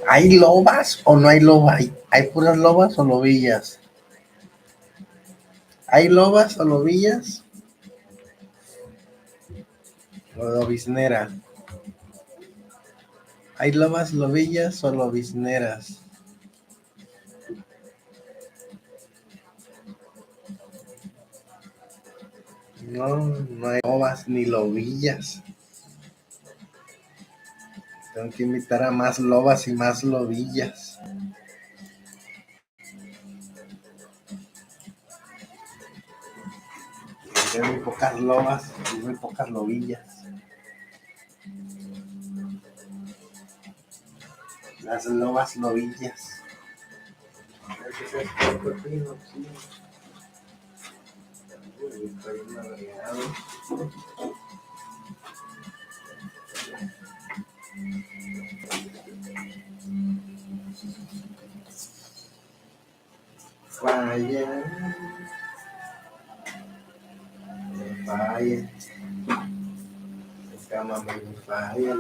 ¿Hay lobas o no hay lobas? ¿Hay puras lobas o lobillas? ¿Hay lobas o lobillas? O lobisnera. ¿Hay lobas, lobillas o lobisneras? No, no hay lobas ni lobillas. Tengo que invitar a más lobas y más lobillas. Hay muy pocas lobas y muy pocas lobillas. Las lobas lobillas. Está bien navegado. Falla, falla, cama me falla.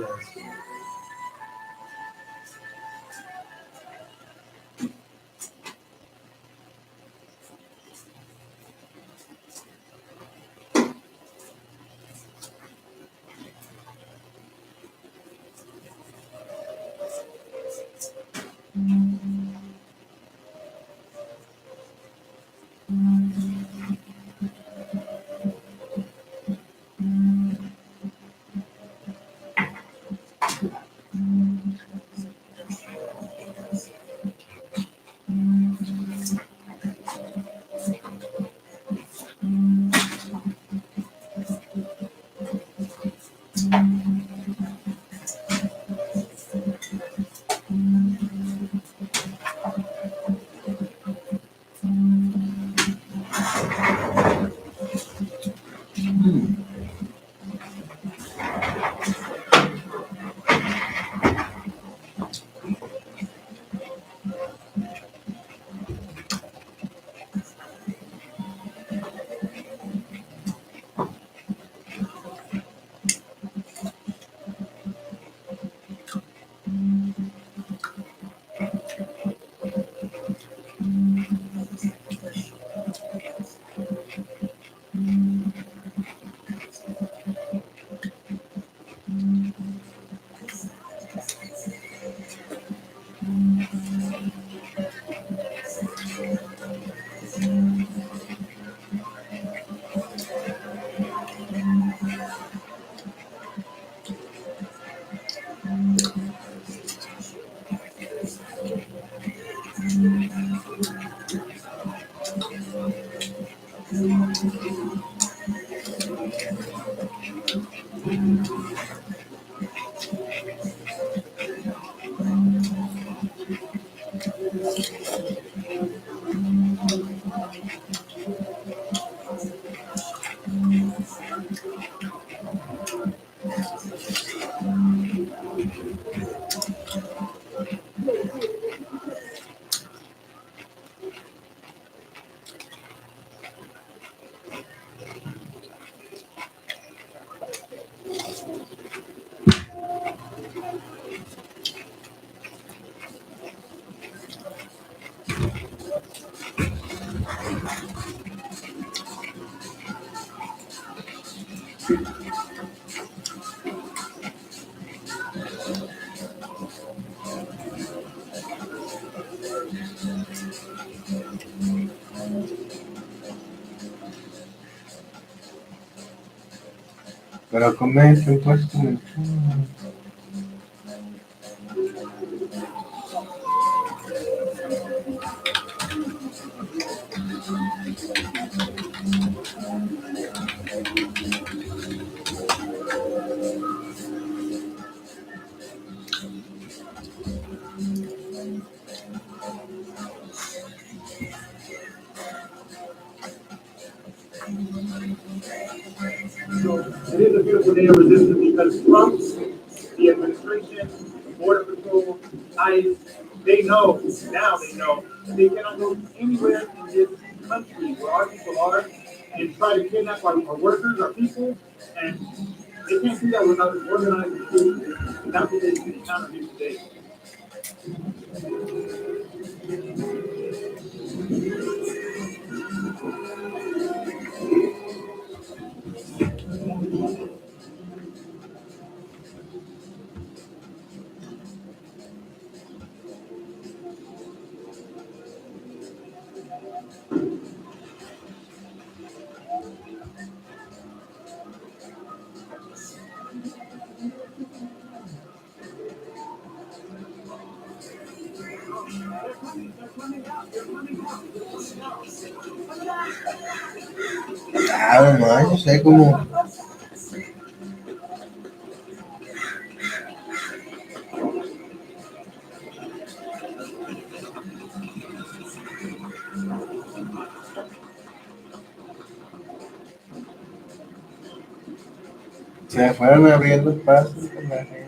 Pero comenten, pues comenten. So it is a beautiful day of resistance because Trump, the administration, Border Patrol, ICE, they know, now they know, that they cannot go anywhere in this country where our people are and try to kidnap our workers, our people, and they can't do that without an organized resistance. And that's what they encounter here today. Claro, no, yo sé cómo. Se fueron abriendo espacios con la gente.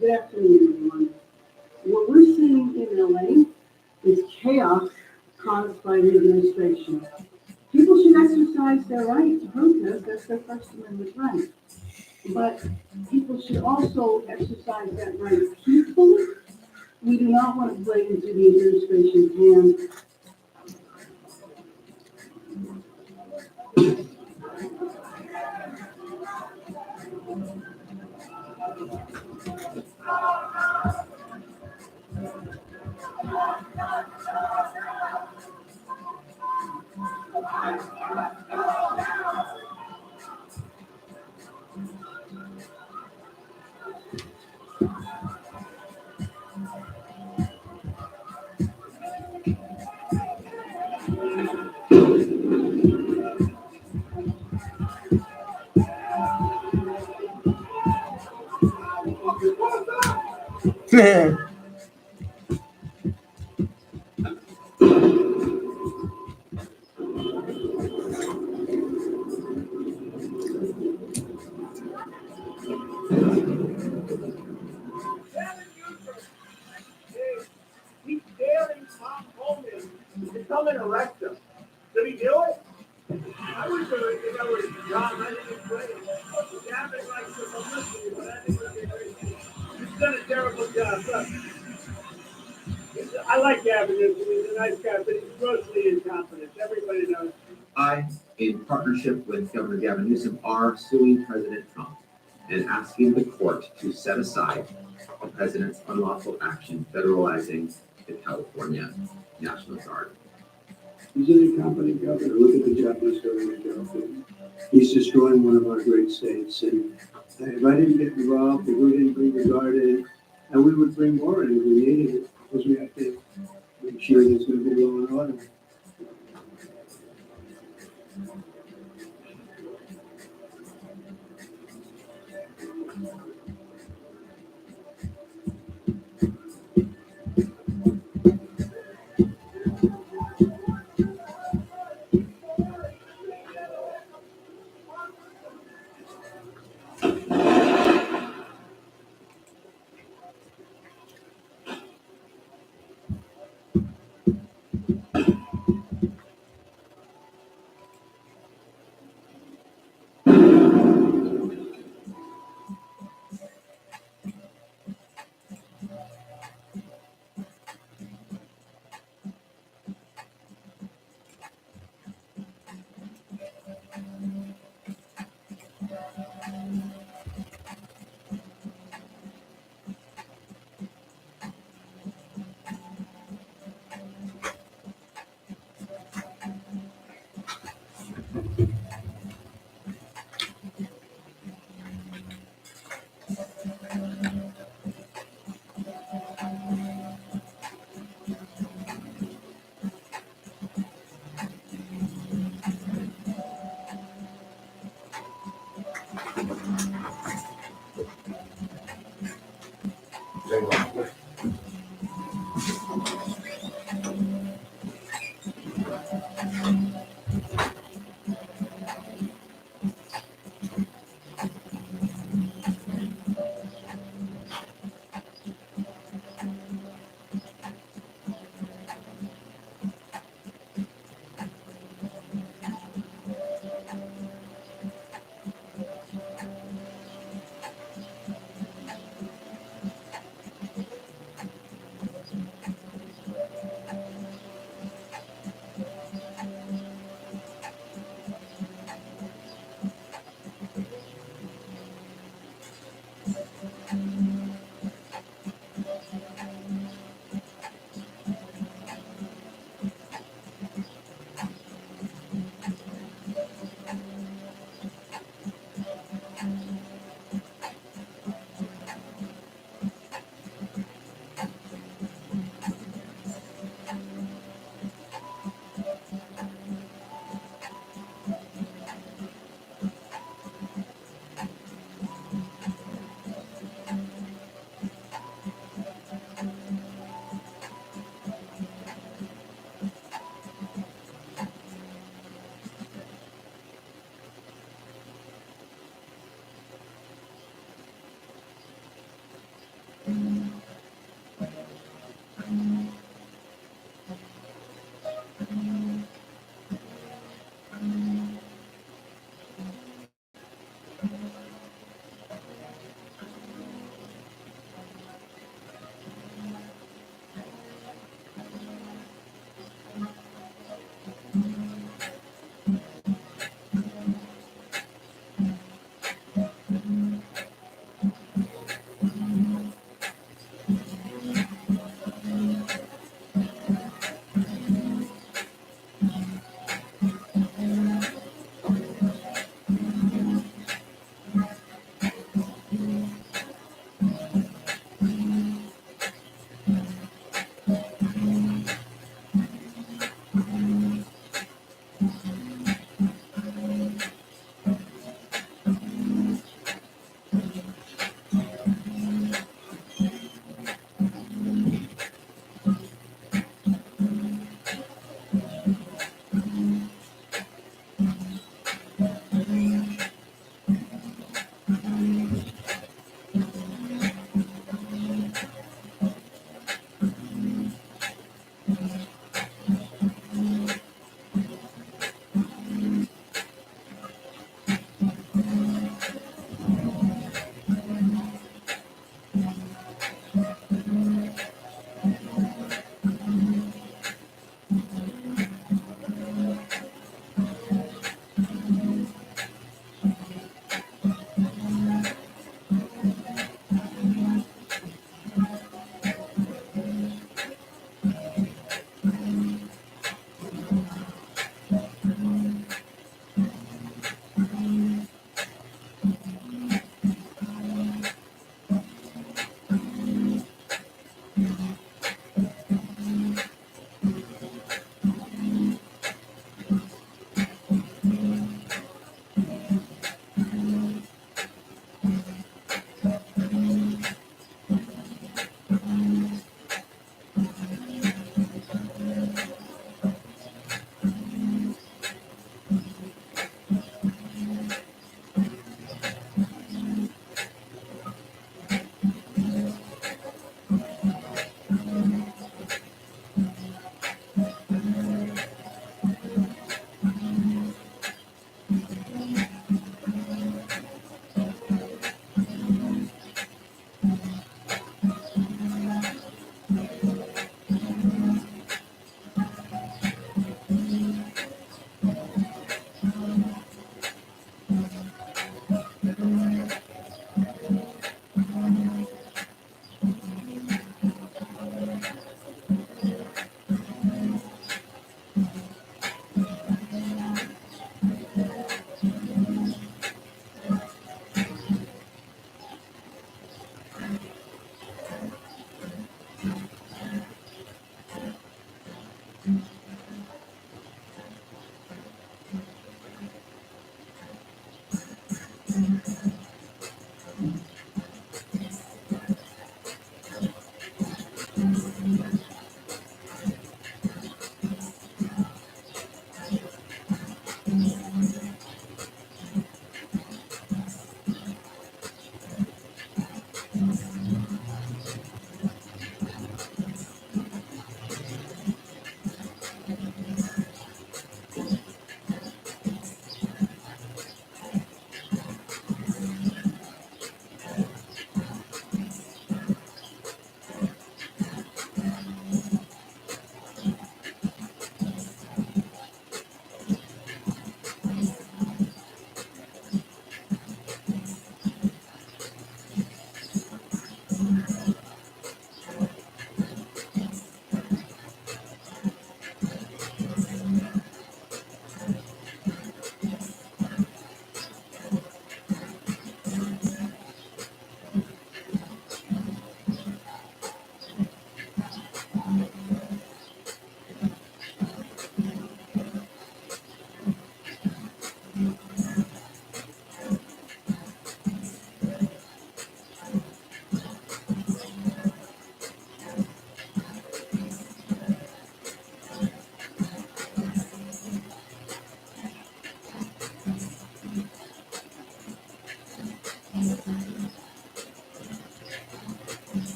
Good afternoon, everyone. What we're seeing in LA is chaos caused by the administration. People should exercise their right to protest, that's their First Amendment right. But people should also exercise that right peacefully. We do not want to play into the administration's hands. He's daring Tom Coleman to come and arrest him. Did he do it? I would do it if I was John Lennon playing. Gavin likes the publicity, but I think it'd be great. He's done a terrible job. Look, I like Gavin. He's a nice guy, but he's grossly incompetent. Everybody knows. I, in partnership with Governor Gavin Newsom, are suing President Trump and asking the court to set aside the president's unlawful action federalizing the California National Guard. He's an incompetent governor. Look at the Japanese government government. He's destroying one of our great states. And if I didn't get involved, if we didn't bring the guard in, and we would bring more in if we needed it, because we have to make sure there's going to be law and order.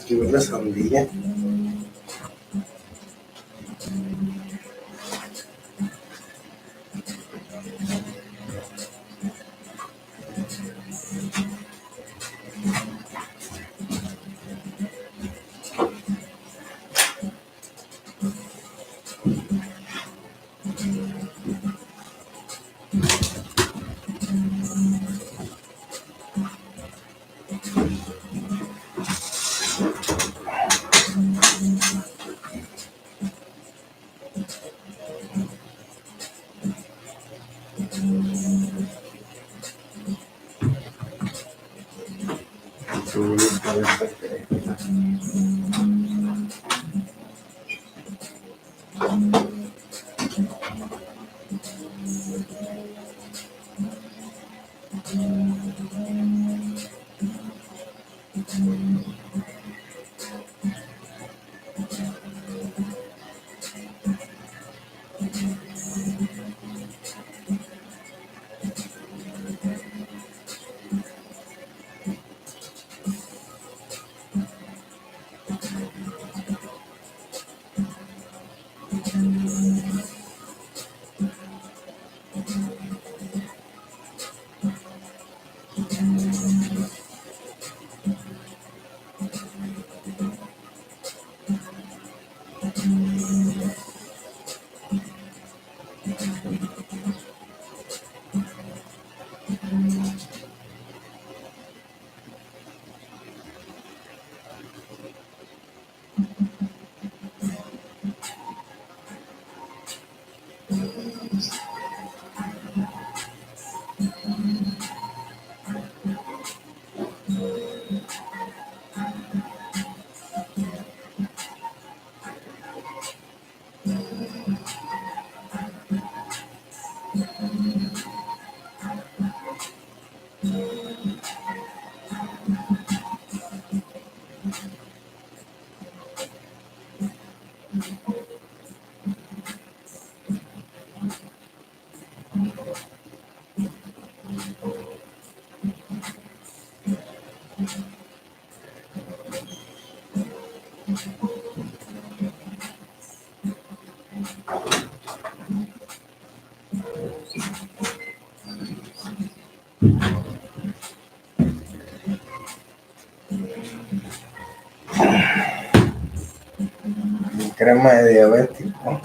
Y una sandía. Crema de diabético.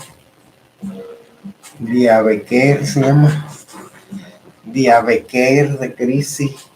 Diabecare se llama. Diabecare de crisis.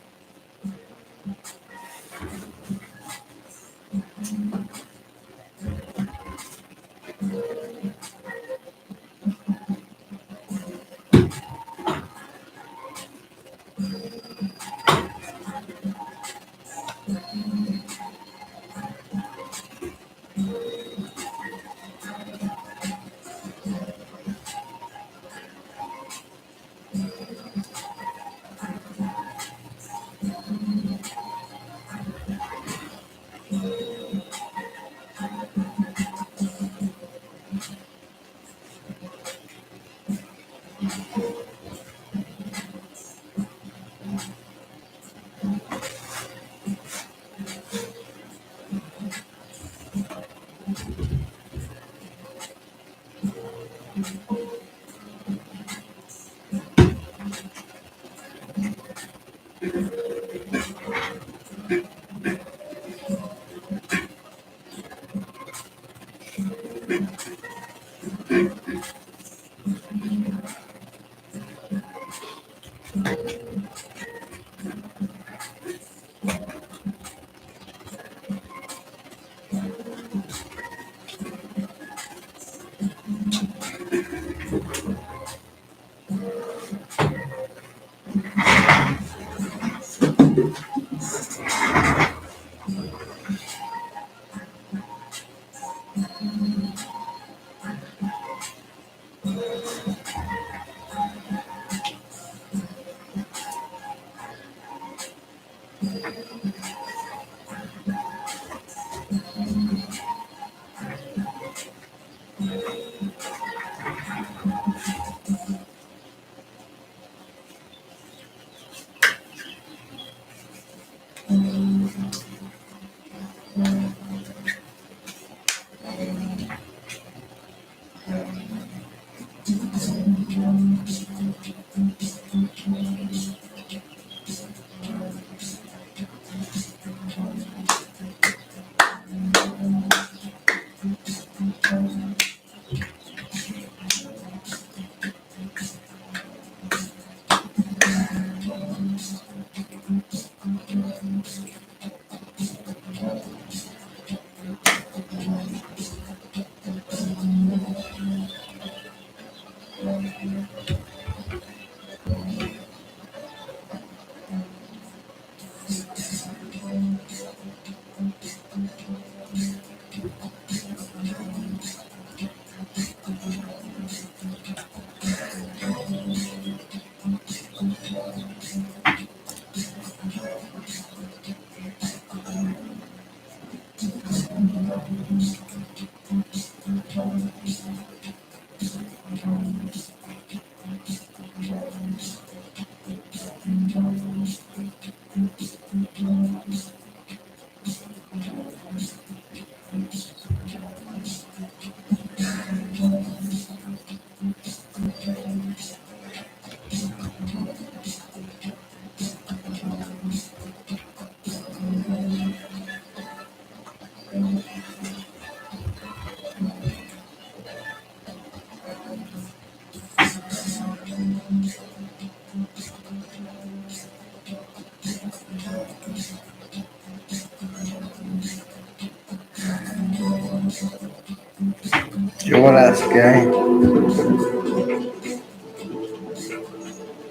¿Qué horas que hay?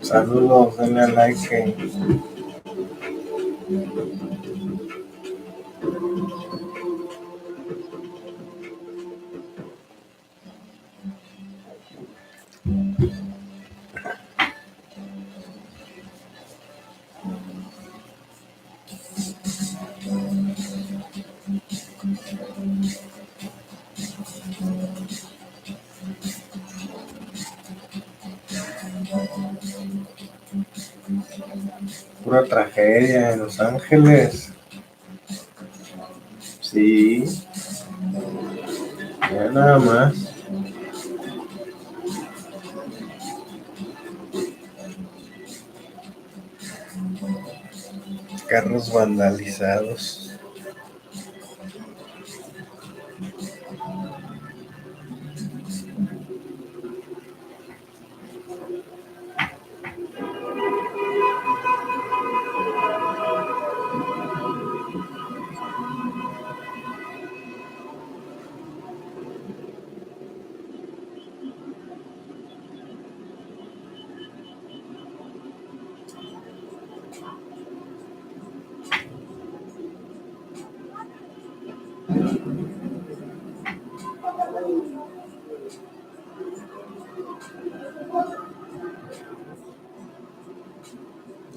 Saludos, denle a like. Pura tragedia en Los Ángeles. Sí, ya nada más. Carros vandalizados.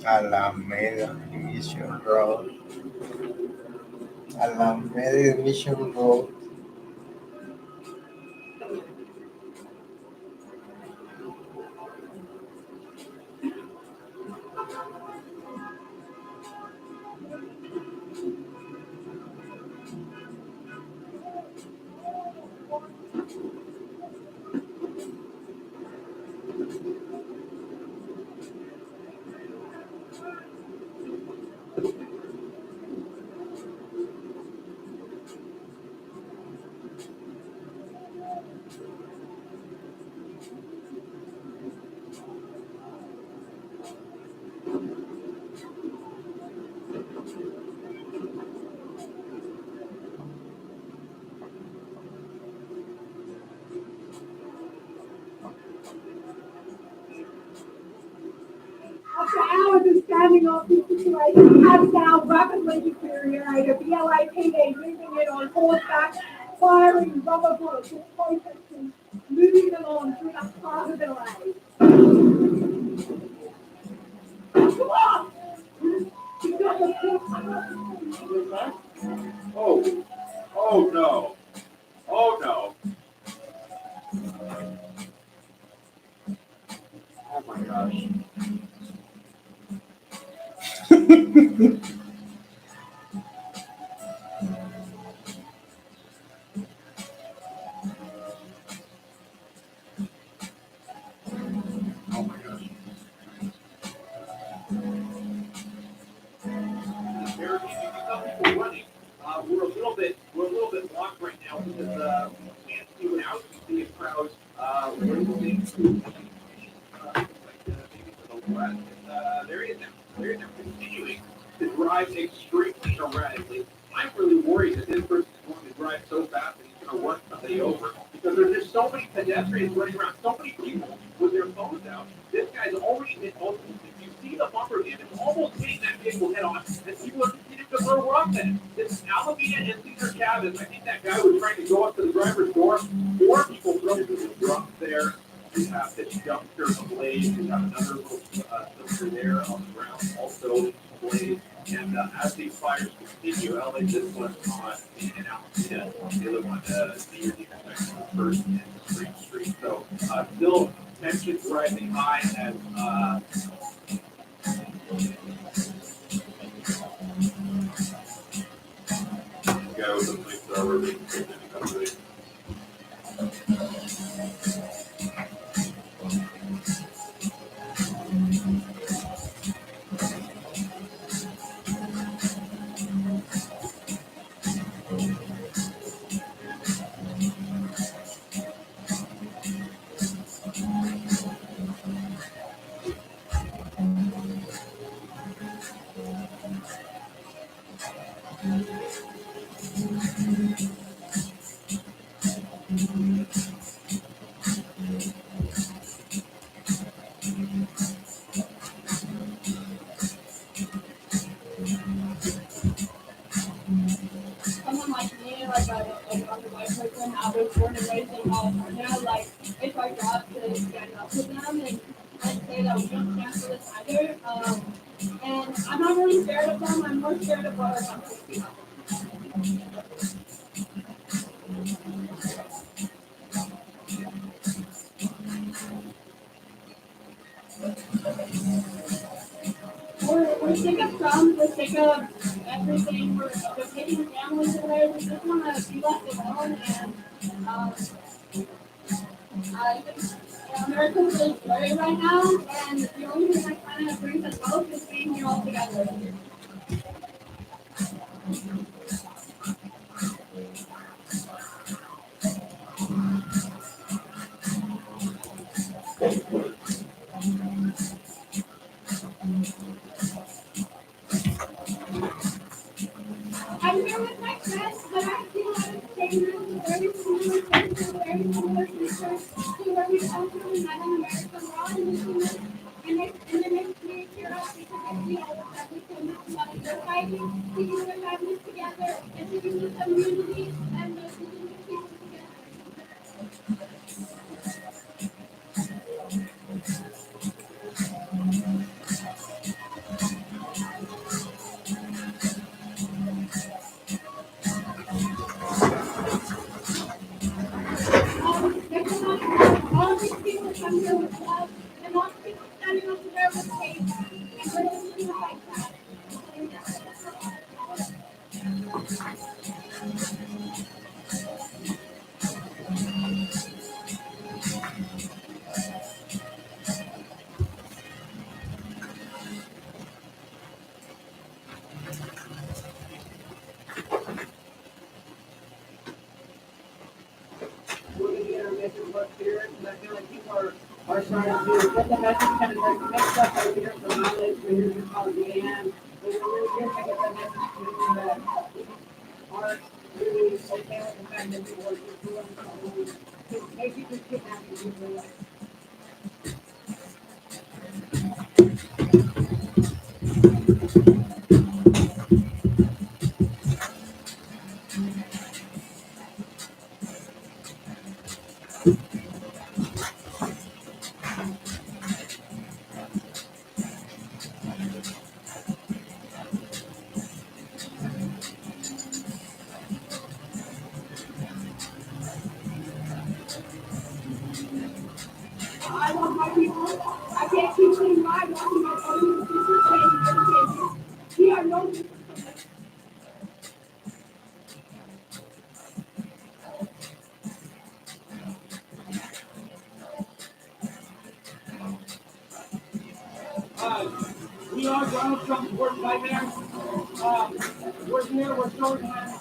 Alameda Mission Road. Alameda Mission Road. After hours of standing off this situation has now rapidly deteriorated. The LAPD moving in on horseback, firing rubber bullets at protesters, moving them on through the heart of LA. Come on! You've got the Oh no. Oh no. Oh my gosh. Oh my gosh. There are some people running. We're a little bit blocked right now because we can't see what else we see in crowds. We're moving to maybe to the west. There he is now. There he is now, continuing to drive extremely erratically. I'm really worried that this person is going to drive so fast that he's going to run somebody over because there's just so many pedestrians running around, so many people with with their phones out. This guy's already hit both. If you see the bumper again, it's almost hitting that vehicle head on. And people are continuing to throw rocks at it. This Alameda and Cedar Chavez, I think that guy was trying to go up to the driver's door. Four people throw the drunk there. You have this dumpster ablaze. You have another little dumpster there on the ground, also ablaze. And as these fires continue, LA just went on in Alameda. They live on near the intersection of First and Spring Street. So still tensions rising high as go with the police are being taken into custody. Someone like me, like I'm a white person, I was born and raised in California, like it's our job to stand up to them and say that we don't stand for this either. And I'm not really scared of them, I'm more scared of what our country's become. We're sick of Trump, we're sick of everything, we're taking families away, we just want to be left alone and I think America's really scary right now and the only thing that kind of brings us both is being here all together. I'm here with my friends, but I feel like the same room, very similar places, very similar features to where we come from in Latin America. We're all indigenous, and it makes me cheer up because I feel that we can move on. They're fighting to keep their families together and to keep the community and the indigenous people together. All these people come here with love, and all the people standing over there with faith, and we're just doing like that. We're gonna get our message up here, and I feel like people are starting to get the message kind of like mixed up over here from my list, we're here to call Dan. But we're really here to get the message to you that aren't really okay with the fact that people are just doing something, maybe just kidnapping people. Like, I want my people. I can't keep seeing my watching my own sister saying education. We are no different from them. We are Donald Trump's worst nightmare. We're here, we're short hands.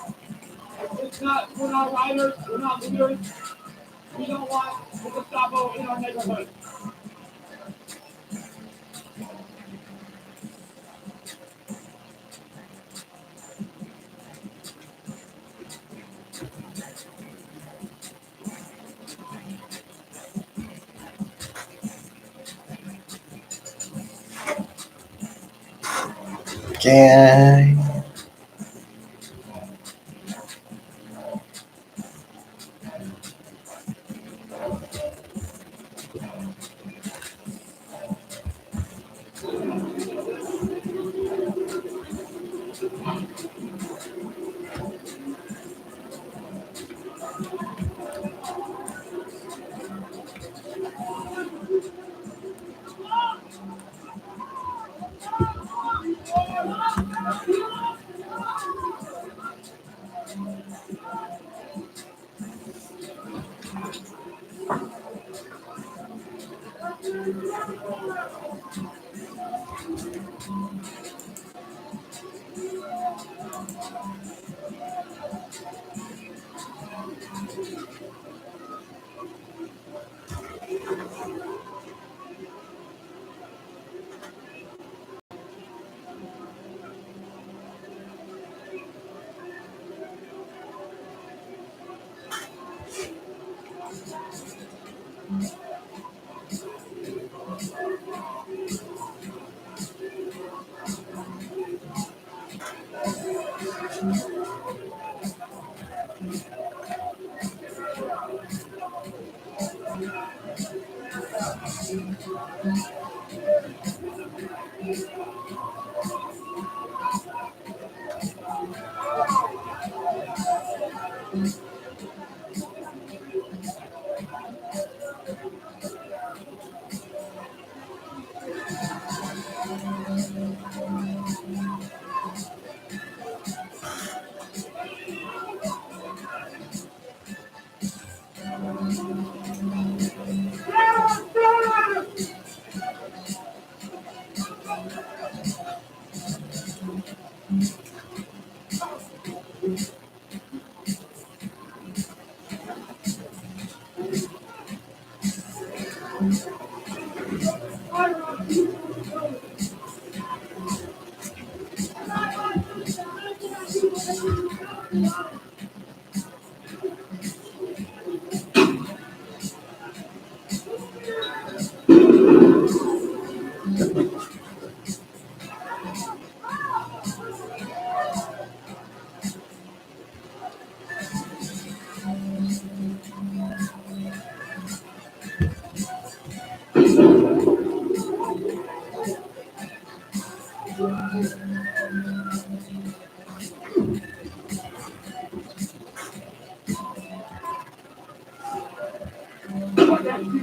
We're not riders, we're not leaders. We don't want the Gestapo in our neighborhood. ¿Qué hay?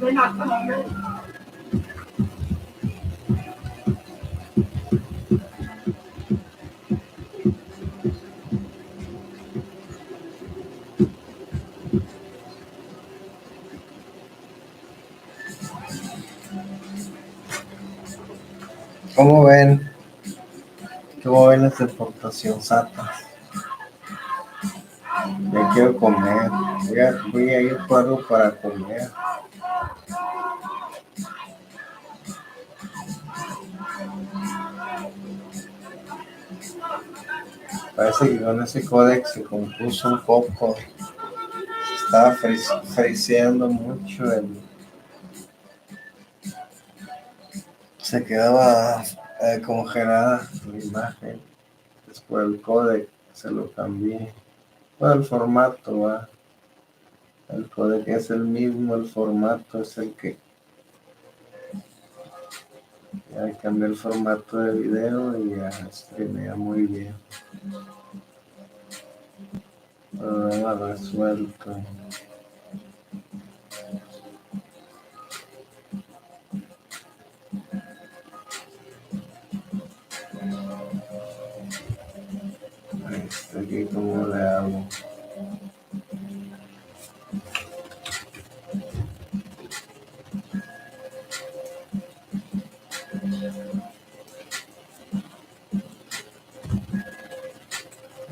They're not coming. ¿Cómo ven? ¿Cómo ven las deportaciones satas? Ya quiero comer. Voy a ir por algo para comer. Parece que con ese códex se compuso un poco. Se estaba friseando mucho. Se quedaba congelada la imagen. Después el códec se lo cambié. Bueno, el formato va. El códec es el mismo, el formato es el que. Ya cambié el formato de video y ya streamea muy bien. Problema resuelto. Aquí como le hago.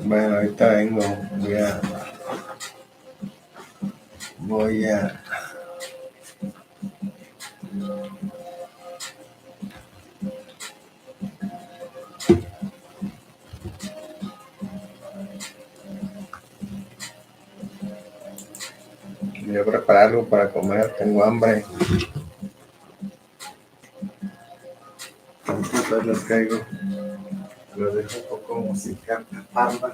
Bueno, ahorita vengo. Voy a voy a preparar algo para comer. Tengo hambre. Entonces les caigo. Lo dejo un poco música parda.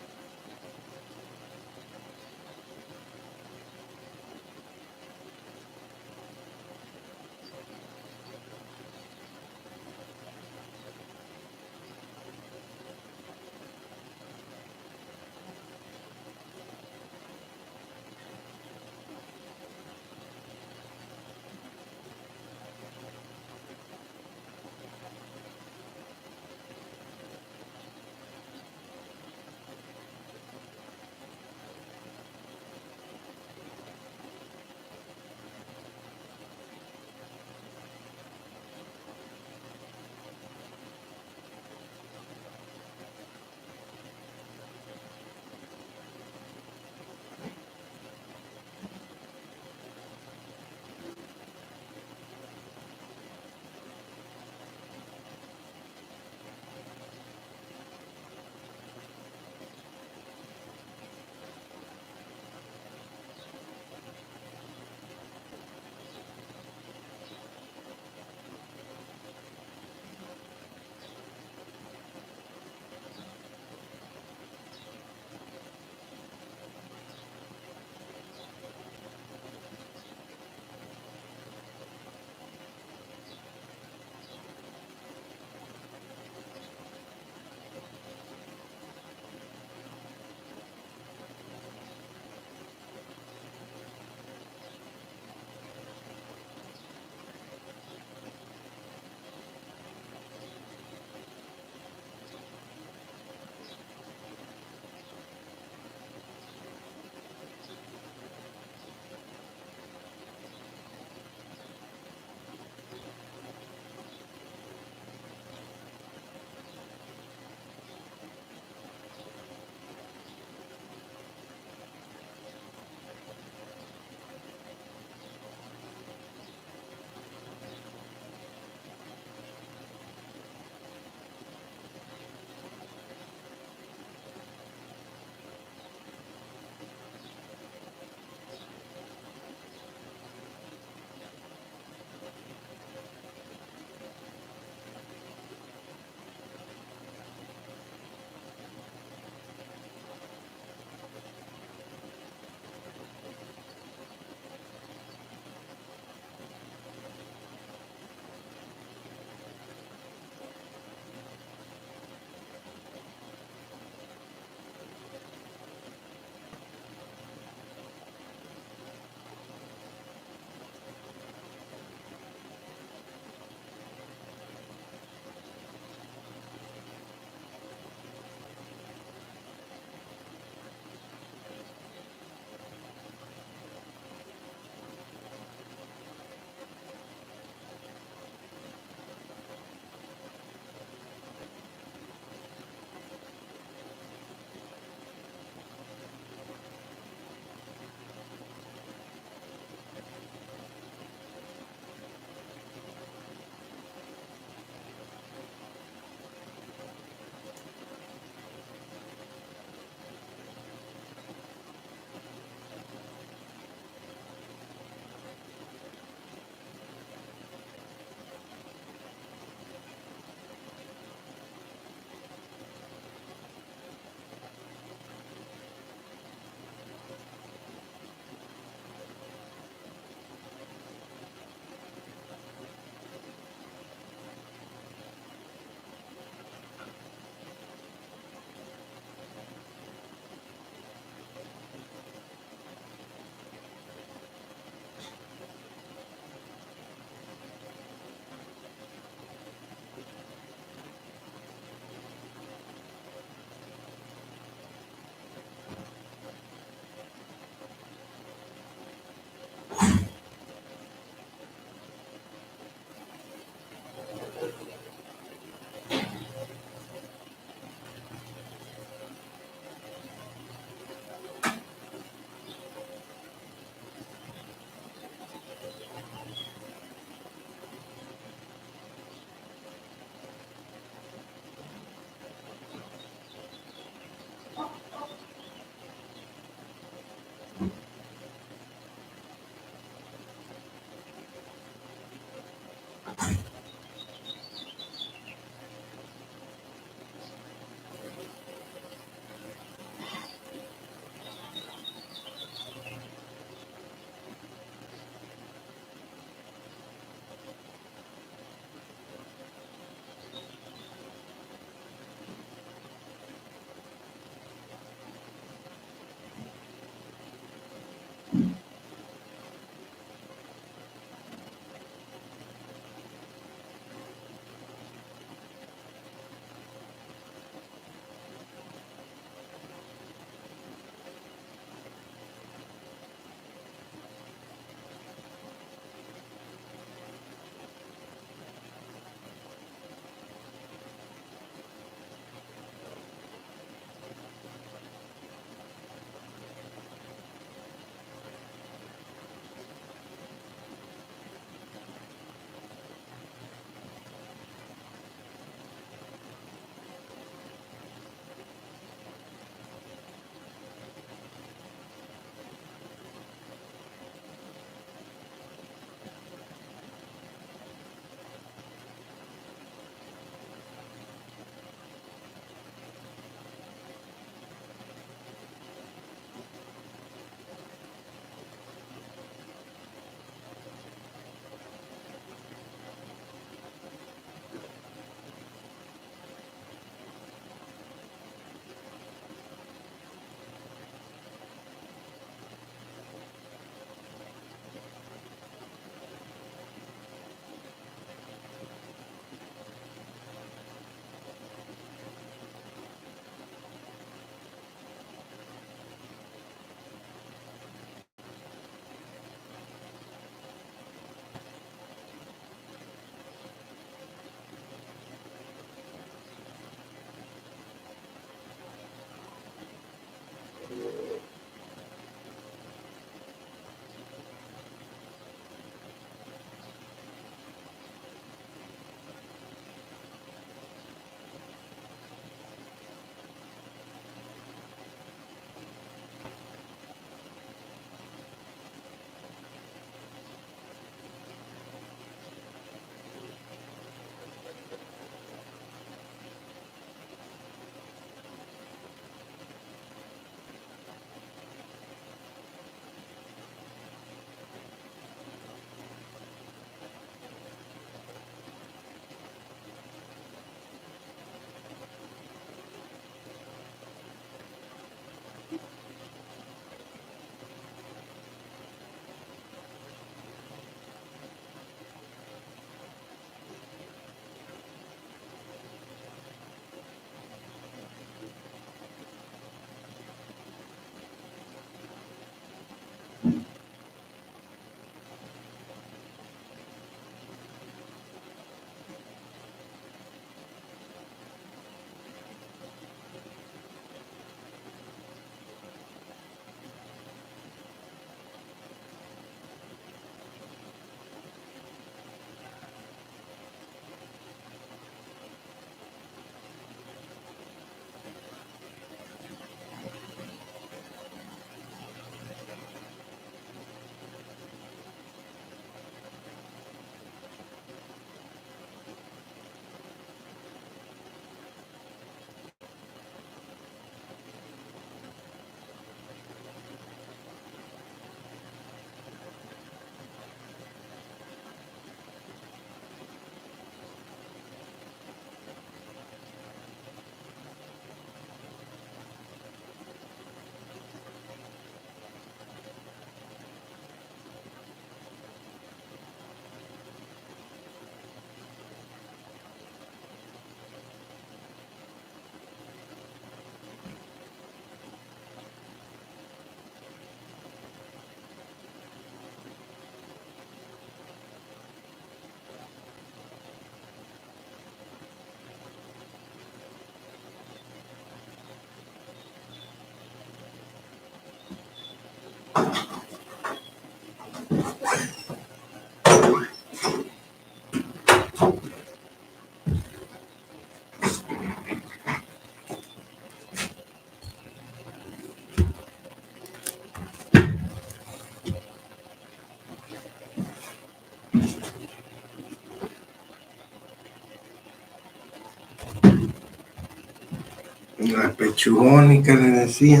La pechugónica le decía.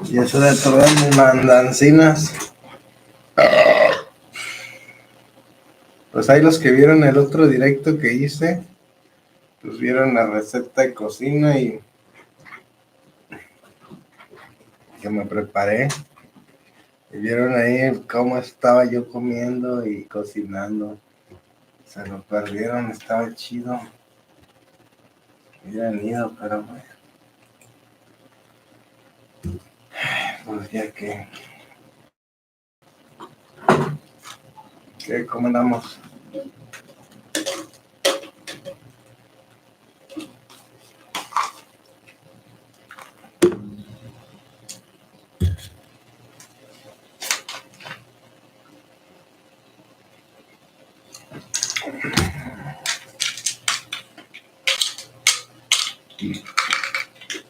Y eso de todas mis mandancinas. Pues ahí los que vieron el otro directo que hice, pues vieron la receta de cocina y que me preparé. Y vieron ahí cómo estaba yo comiendo y cocinando. Se lo perdieron, estaba chido. Hubieran ido, pero bueno. Pues ya que... ¿Cómo andamos?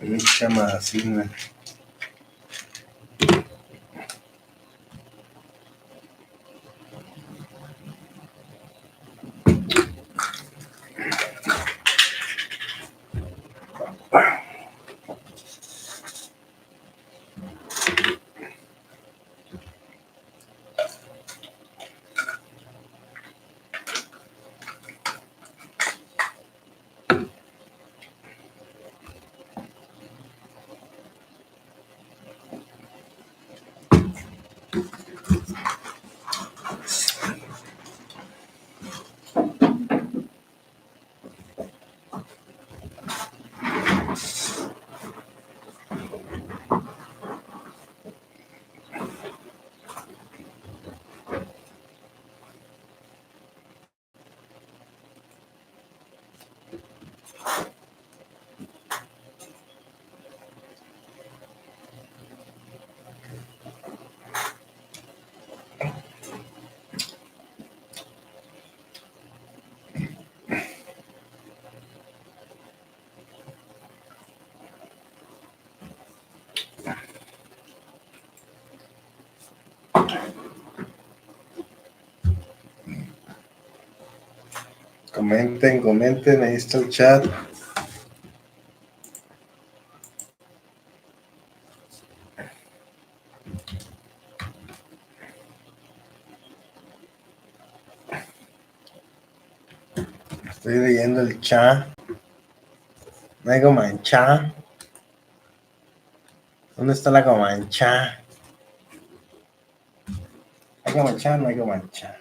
Mucha medicina. Comenten, ahí está el chat. Estoy leyendo el chat. No hay comancha. ¿Dónde está la comancha? ¿Hay comancha? No hay comancha.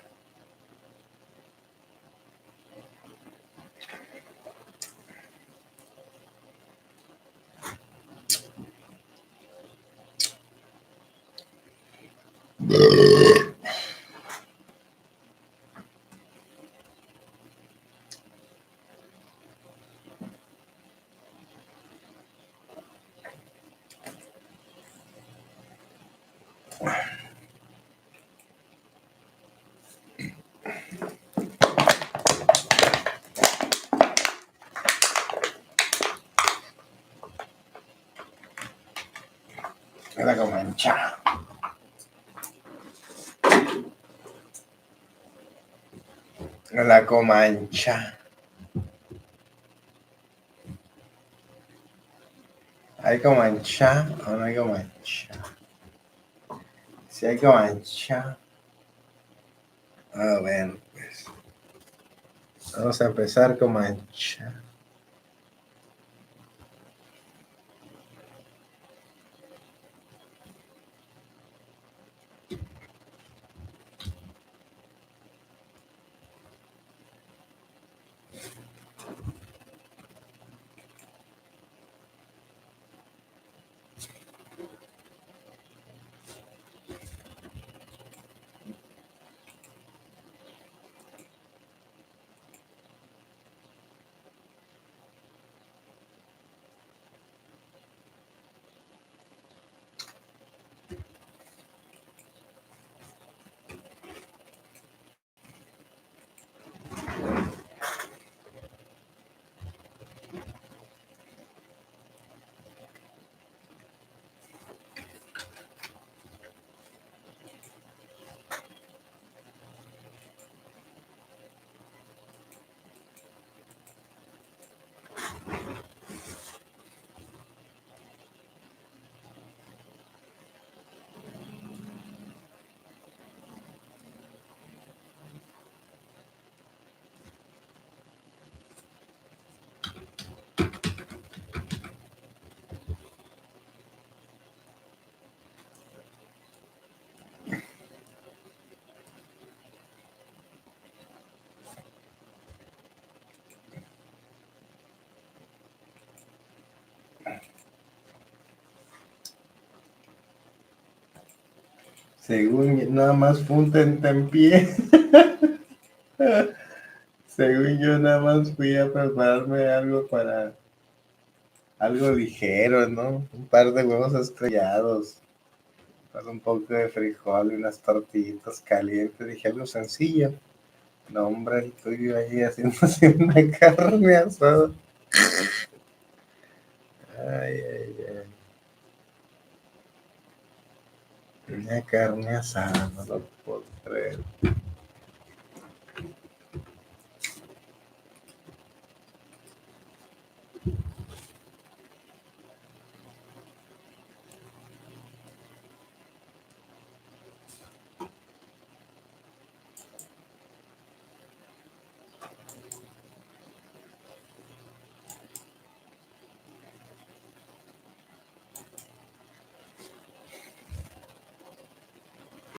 La comancha. La comancha. ¿Hay comancha o no hay comancha? Si hay comancha. Bueno, pues. Vamos a empezar comancha. Según nada más fue un tentempié. Según yo nada más fui a prepararme algo para algo ligero, ¿no? Un par de huevos estrellados, con un poco de frijol y unas tortillitas calientes. Dije algo sencillo. No, hombre, el tuyo ahí haciéndose una carne asada. Ay, ay, ay. Una carne asada, no lo puedo creer.